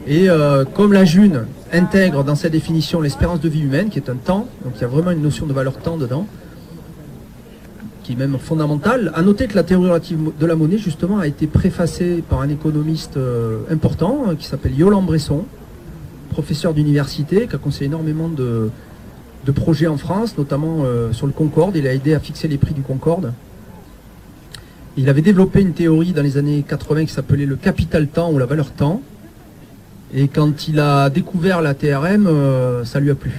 Et comme la June intègre dans sa définition l'espérance de vie humaine, qui est un temps, donc il y a vraiment une notion de valeur temps dedans, qui est même fondamentale. À noter que la théorie relative de la monnaie, justement, a été préfacée par un économiste important, qui s'appelle Yolande Bresson, professeur d'université, qui a conseillé énormément de projets en France, notamment sur le Concorde. Il a aidé à fixer les prix du Concorde. Il avait développé une théorie dans les années 80 qui s'appelait le capital temps ou la valeur temps. Et quand il a découvert la TRM, ça lui a plu.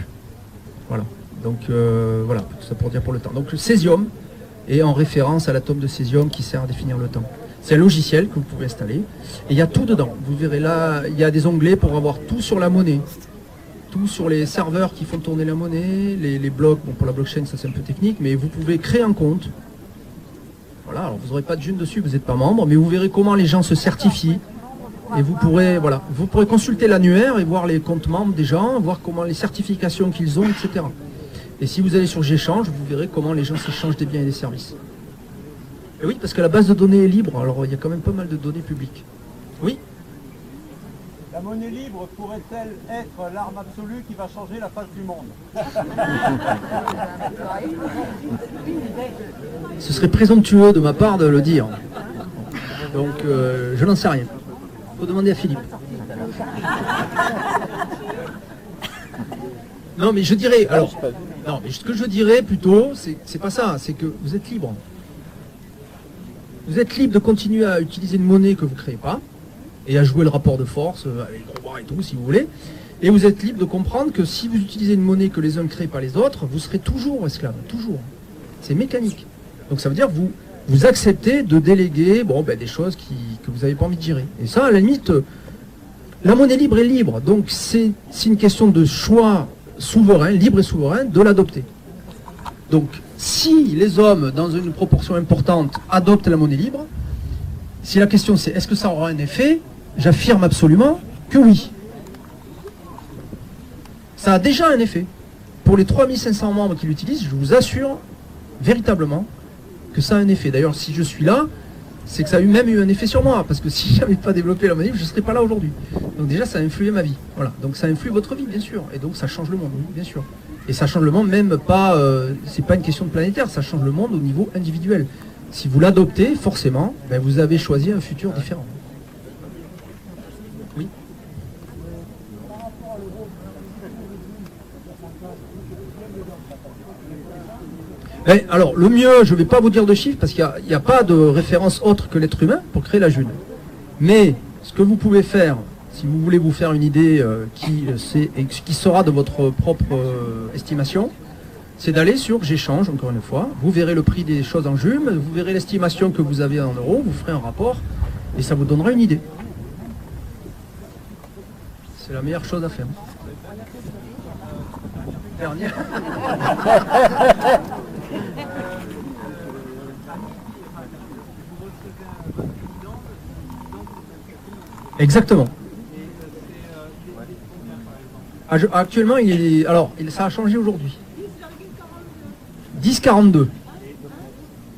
Voilà. Donc voilà, tout ça pour dire pour le temps. Donc le césium est en référence à l'atome de césium qui sert à définir le temps. C'est un logiciel que vous pouvez installer. Et il y a tout dedans. Vous verrez là, il y a des onglets pour avoir tout sur la monnaie. Tout sur les serveurs qui font tourner la monnaie, les blocs. Bon, pour la blockchain, ça c'est un peu technique, mais vous pouvez créer un compte. Voilà, alors vous n'aurez pas de June dessus, vous n'êtes pas membre, mais vous verrez comment les gens se certifient. Et vous pourrez consulter l'annuaire et voir les comptes membres des gens, voir comment les certifications qu'ils ont, etc. Et si vous allez sur J'échange, vous verrez comment les gens s'échangent des biens et des services. Et oui, parce que la base de données est libre, alors il y a quand même pas mal de données publiques. Oui. La monnaie libre pourrait-elle être l'arme absolue qui va changer la face du monde? Ce serait présomptueux de ma part de le dire. Donc je n'en sais rien. Faut demander à Philippe. Non mais je dirais, alors, non mais ce que je dirais plutôt, c'est pas ça, c'est que vous êtes libre. Vous êtes libre de continuer à utiliser une monnaie que vous ne créez pas, et à jouer le rapport de force, avec le roi et tout, si vous voulez. Et vous êtes libre de comprendre que si vous utilisez une monnaie que les uns ne créent pas les autres, vous serez toujours esclave, toujours. C'est mécanique. Donc ça veut dire que vous acceptez de déléguer des choses que vous n'avez pas envie de gérer. Et ça, à la limite, la monnaie libre est libre. Donc c'est une question de choix souverain, libre et souverain, de l'adopter. Donc si les hommes, dans une proportion importante, adoptent la monnaie libre, si la question c'est est-ce que ça aura un effet, j'affirme absolument que oui. Ça a déjà un effet. Pour les 3500 membres qui l'utilisent, je vous assure véritablement que ça a un effet. D'ailleurs, si je suis là, c'est que ça a même eu un effet sur moi, parce que si je n'avais pas développé la monnaie libre, je ne serais pas là aujourd'hui. Donc déjà, ça a influé ma vie. Voilà. Donc ça influe votre vie, bien sûr. Et donc ça change le monde, oui, bien sûr. Et ça change le monde même pas, c'est pas une question de planétaire, ça change le monde au niveau individuel. Si vous l'adoptez, forcément, vous avez choisi un futur différent. Oui. Alors, le mieux, je ne vais pas vous dire de chiffres, parce qu'il n'y a pas de référence autre que l'être humain pour créer la June. Mais, ce que vous pouvez faire, si vous voulez vous faire une idée qui sera de votre propre estimation, c'est d'aller sur J'échange, encore une fois. Vous verrez le prix des choses en June, vous verrez l'estimation que vous avez en euros, vous ferez un rapport, et ça vous donnera une idée. C'est la meilleure chose à faire. Dernière. Exactement. Actuellement, ça a changé aujourd'hui. 10,42.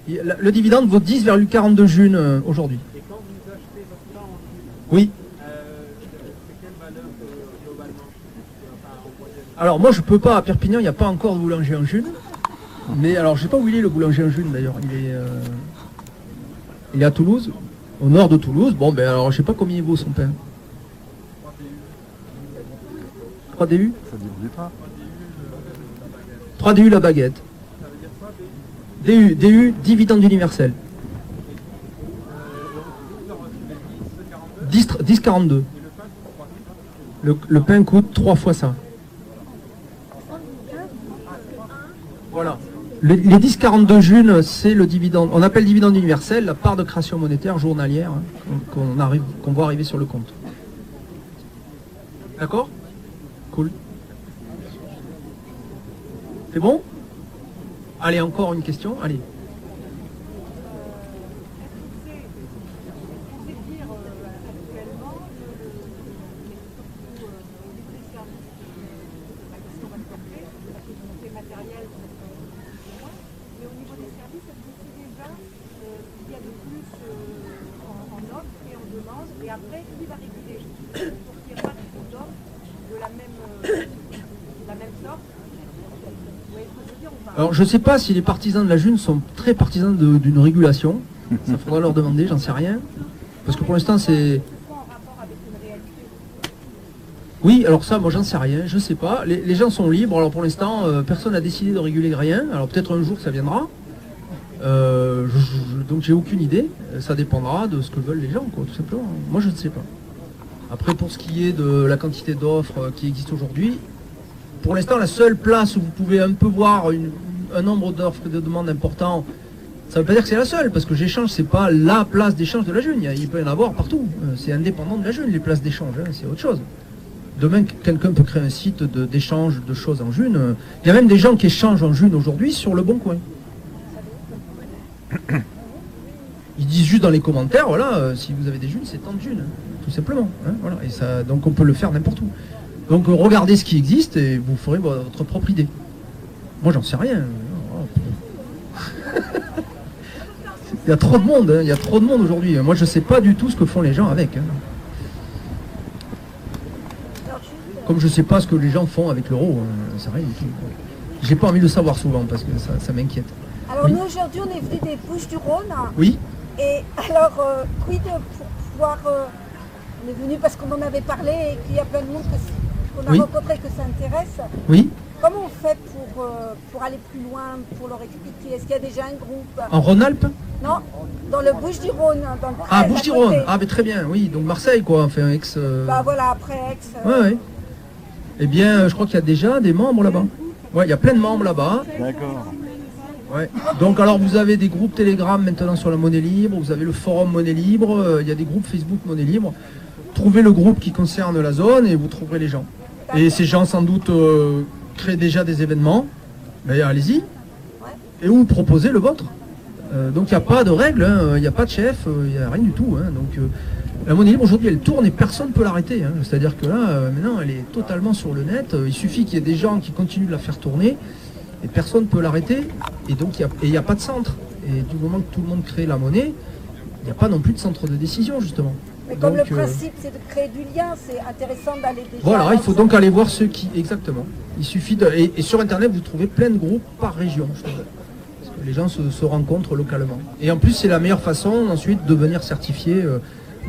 Le dividende vaut 10,42 June aujourd'hui. Oui. Alors moi je peux pas, à Perpignan il n'y a pas encore de boulanger en June. Mais alors je sais pas où il est le boulanger en June d'ailleurs. Il est à Toulouse, au nord de Toulouse. Bon ben alors je sais pas combien il vaut son pain. 3 DU 3 DU la baguette. DU, dividende universel. 10,42. Le pain coûte 3 fois ça. Voilà. Les 10,42 June, c'est le dividende. On appelle dividende universel la part de création monétaire journalière qu'on voit arriver sur le compte. D'accord ? Cool. C'est bon ? Allez, encore une question. Allez. Alors je ne sais pas si les partisans de la June sont très partisans d'une régulation. Ça faudra leur demander, j'en sais rien. Parce que pour l'instant c'est... Oui, alors ça, moi j'en sais rien, je ne sais pas. Les gens sont libres, alors pour l'instant, personne n'a décidé de réguler rien. Alors peut-être un jour ça viendra. Donc j'ai aucune idée. Ça dépendra de ce que veulent les gens, quoi, tout simplement. Moi je ne sais pas. Après pour ce qui est de la quantité d'offres qui existent aujourd'hui, pour l'instant, la seule place où vous pouvez un peu voir un nombre d'offres et de demandes important, ça ne veut pas dire que c'est la seule, parce que J'échange, c'est pas la place d'échange de la June. Il peut y en avoir partout. C'est indépendant de la June, les places d'échange, hein, c'est autre chose. Demain, quelqu'un peut créer un site d'échange de choses en June. Il y a même des gens qui échangent en June aujourd'hui sur le Bon Coin. Ils disent juste dans les commentaires, voilà, si vous avez des Junes, c'est tant de Junes, hein, tout simplement. Hein, voilà. Et ça, donc on peut le faire n'importe où. Donc regardez ce qui existe et vous ferez votre propre idée. Moi j'en sais rien. Il y a trop de monde, hein. Il y a trop de monde aujourd'hui. Moi je sais pas du tout ce que font les gens avec. Hein. Comme je sais pas ce que les gens font avec l'euro, hein. C'est rien du tout. J'ai pas envie de savoir souvent parce que ça m'inquiète. Alors oui. nous aujourd'hui on est venu des Bouches-du-Rhône. Oui. Et alors, quid pour pouvoir... on est venu parce qu'on en avait parlé et qu'il y a plein de monde qu'on a Oui. rencontré que ça intéresse. Oui. Comment on fait pour aller plus loin, pour leur expliquer? Est-ce qu'il y a déjà un groupe? En Rhône-Alpes? Non, dans le Bouches-du-Rhône. Dans le Ah, 13 à Bouches-du-Rhône. côté. Ah, mais très bien, oui. Donc Marseille, quoi. Enfin, ex... Bah voilà, après Aix. Ouais, ouais. Eh bien, je crois qu'il y a déjà des membres là-bas. Ouais, il y a plein de membres là-bas. D'accord. Ouais. Donc alors vous avez des groupes Telegram maintenant sur la monnaie libre, vous avez le forum monnaie libre, il y a des groupes Facebook monnaie libre. Trouvez le groupe qui concerne la zone et vous trouverez les gens. Et ces gens sans doute créent déjà des événements. Mais allez-y. Et vous proposez le vôtre. Donc il n'y a pas de règles, il n'y a pas de chef, il n'y a rien du tout. Donc la monnaie libre aujourd'hui elle tourne et personne ne peut l'arrêter. C'est-à-dire que là maintenant elle est totalement sur le net. Il suffit qu'il y ait des gens qui continuent de la faire tourner. Et personne ne peut l'arrêter, et donc il n'y a pas de centre. Et du moment que tout le monde crée la monnaie, il n'y a pas non plus de centre de décision, justement. Mais comme Donc, le principe c'est de créer du lien, c'est intéressant d'aller déjà... Voilà, il faut dans donc aller voir ceux qui... Exactement. Il suffit de... Et sur Internet, vous trouvez plein de groupes par région, je trouve. Parce que les gens se rencontrent localement. Et en plus, c'est la meilleure façon ensuite de venir certifier,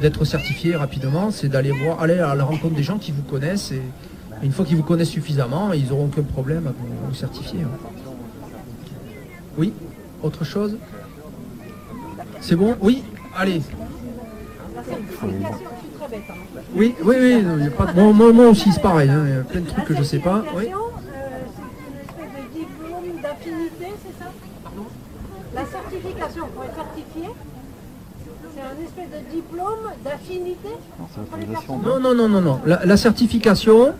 d'être certifié rapidement, c'est d'aller aller à la rencontre des gens qui vous connaissent. Et une fois qu'ils vous connaissent suffisamment, ils n'auront aucun problème à vous certifier. Oui, autre chose? C'est bon? Oui, allez. Oui, oui, oui. Il y a pas de... moi aussi, c'est pareil. Il y a plein de trucs que je ne sais pas. Oui. C'est une espèce de diplôme d'affinité, c'est ça? Pardon? La certification, pour être certifié, c'est un espèce de diplôme d'affinité entre les personnes. Non. La certification,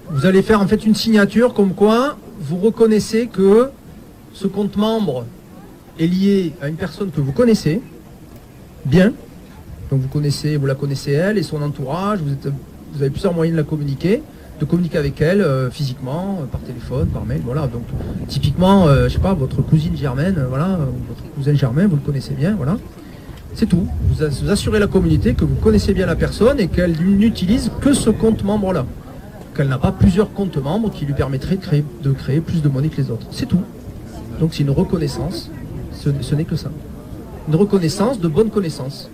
vous allez faire en fait une signature comme quoi vous reconnaissez que ce compte membre est lié à une personne que vous connaissez bien. Donc vous la connaissez elle et son entourage, vous avez plusieurs moyens de communiquer avec elle physiquement, par téléphone, par mail, voilà. Donc typiquement, je sais pas, votre cousine Germaine, voilà, votre cousin Germain, vous le connaissez bien, voilà. C'est tout. Vous assurez la communauté que vous connaissez bien la personne et qu'elle n'utilise que ce compte membre-là. Qu'elle n'a pas plusieurs comptes membres qui lui permettraient de créer plus de monnaie que les autres. C'est tout. Donc c'est une reconnaissance, ce n'est que ça. Une reconnaissance de bonne connaissance.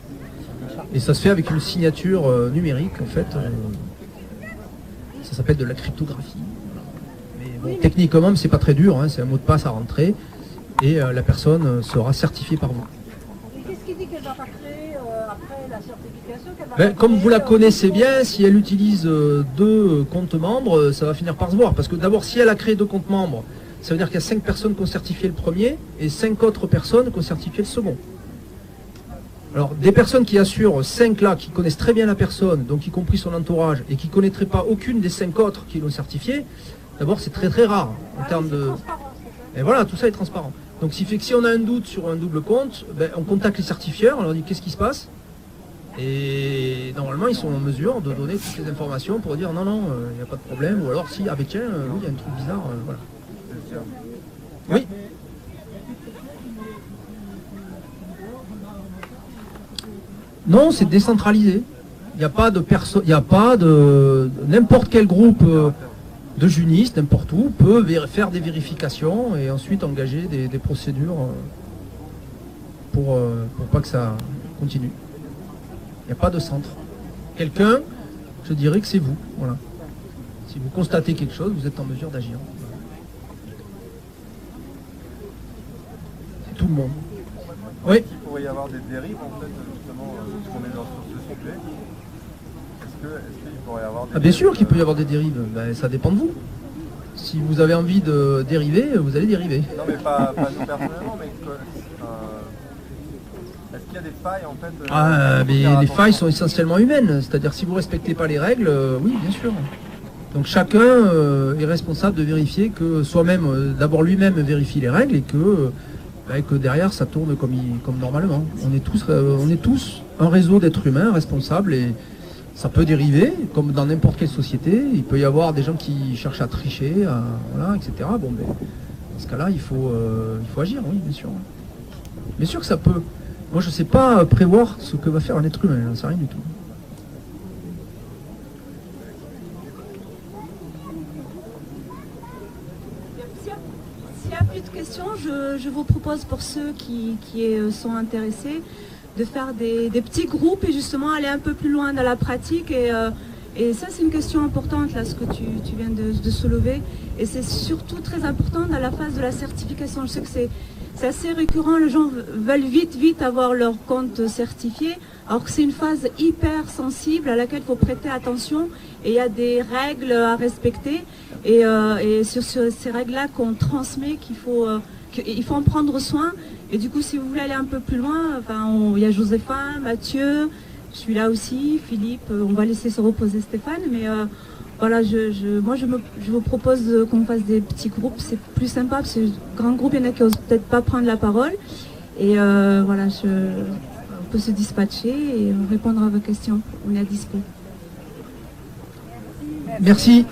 Et ça se fait avec une signature numérique, en fait. Ça s'appelle de la cryptographie. Mais bon, techniquement, c'est pas très dur, c'est un mot de passe à rentrer. Et la personne sera certifiée par vous. Et qu'est-ce qui dit qu'elle va pas créer après la certification qu'elle va pas Comme créer, vous la connaissez bien, si elle utilise deux comptes membres, ça va finir par se voir. Parce que d'abord, si elle a créé deux comptes membres, ça veut dire qu'il y a 5 personnes qui ont certifié le premier et 5 autres personnes qui ont certifié le second. Alors, des personnes qui assurent 5 là, qui connaissent très bien la personne, donc y compris son entourage, et qui ne connaîtraient pas aucune des 5 autres qui l'ont certifié, d'abord c'est très très rare en termes de... Et voilà, tout ça est transparent. Donc, si on a un doute sur un double compte, on contacte les certifieurs, on leur dit qu'est-ce qui se passe. Et normalement, ils sont en mesure de donner toutes les informations pour dire non, il n'y a pas de problème, ou alors si, ah ben tiens, oui, il y a un truc bizarre, voilà. Oui. Non, c'est décentralisé. Il n'y a pas de personne, il n'y a pas de n'importe quel groupe de junistes, n'importe où, peut faire des vérifications et ensuite engager des procédures pour pas que ça continue. Il n'y a pas de centre. Quelqu'un, je dirais que c'est vous. Voilà. Si vous constatez quelque chose, vous êtes en mesure d'agir. C'est tout le monde. Oui. Il pourrait y avoir des dérives en fait, justement, puisqu'on est dans ce sujet. Est-ce qu'il pourrait y avoir des Bien sûr qu'il peut y avoir des dérives, ça dépend de vous. Si vous avez envie de dériver, vous allez dériver. Non mais pas nous personnellement, mais est-ce qu'il y a des failles en fait mais les failles sont essentiellement humaines, c'est-à-dire si vous ne respectez pas les règles, oui bien sûr. Donc chacun est responsable de vérifier que soi-même, d'abord lui-même vérifie les règles et que derrière ça tourne comme normalement. On est tous un réseau d'êtres humains responsables et ça peut dériver, comme dans n'importe quelle société. Il peut y avoir des gens qui cherchent à tricher, voilà, etc. Bon, dans ce cas-là, il faut agir, oui, bien sûr. Bien sûr que ça peut. Moi, je ne sais pas prévoir ce que va faire un être humain, j'en sais rien du tout. S'il n'y a plus de questions, je vous propose pour ceux qui sont intéressés de faire des petits groupes et justement aller un peu plus loin dans la pratique. Et ça, c'est une question importante, là, ce que tu viens de soulever. Et c'est surtout très important dans la phase de la certification. Je sais que c'est assez récurrent, les gens veulent vite avoir leur compte certifié, alors que c'est une phase hyper sensible à laquelle il faut prêter attention. Et il y a des règles à respecter. Et sur ces règles-là qu'on transmet, qu'il faut en prendre soin. Et du coup, si vous voulez aller un peu plus loin, il y a Joséphin, Mathieu, je suis là aussi, Philippe, on va laisser se reposer Stéphane, mais voilà, je vous propose qu'on fasse des petits groupes, c'est plus sympa, parce que grand groupe, il y en a qui n'osent peut-être pas prendre la parole, et voilà, on peut se dispatcher et répondre à vos questions, on est à dispo. Merci.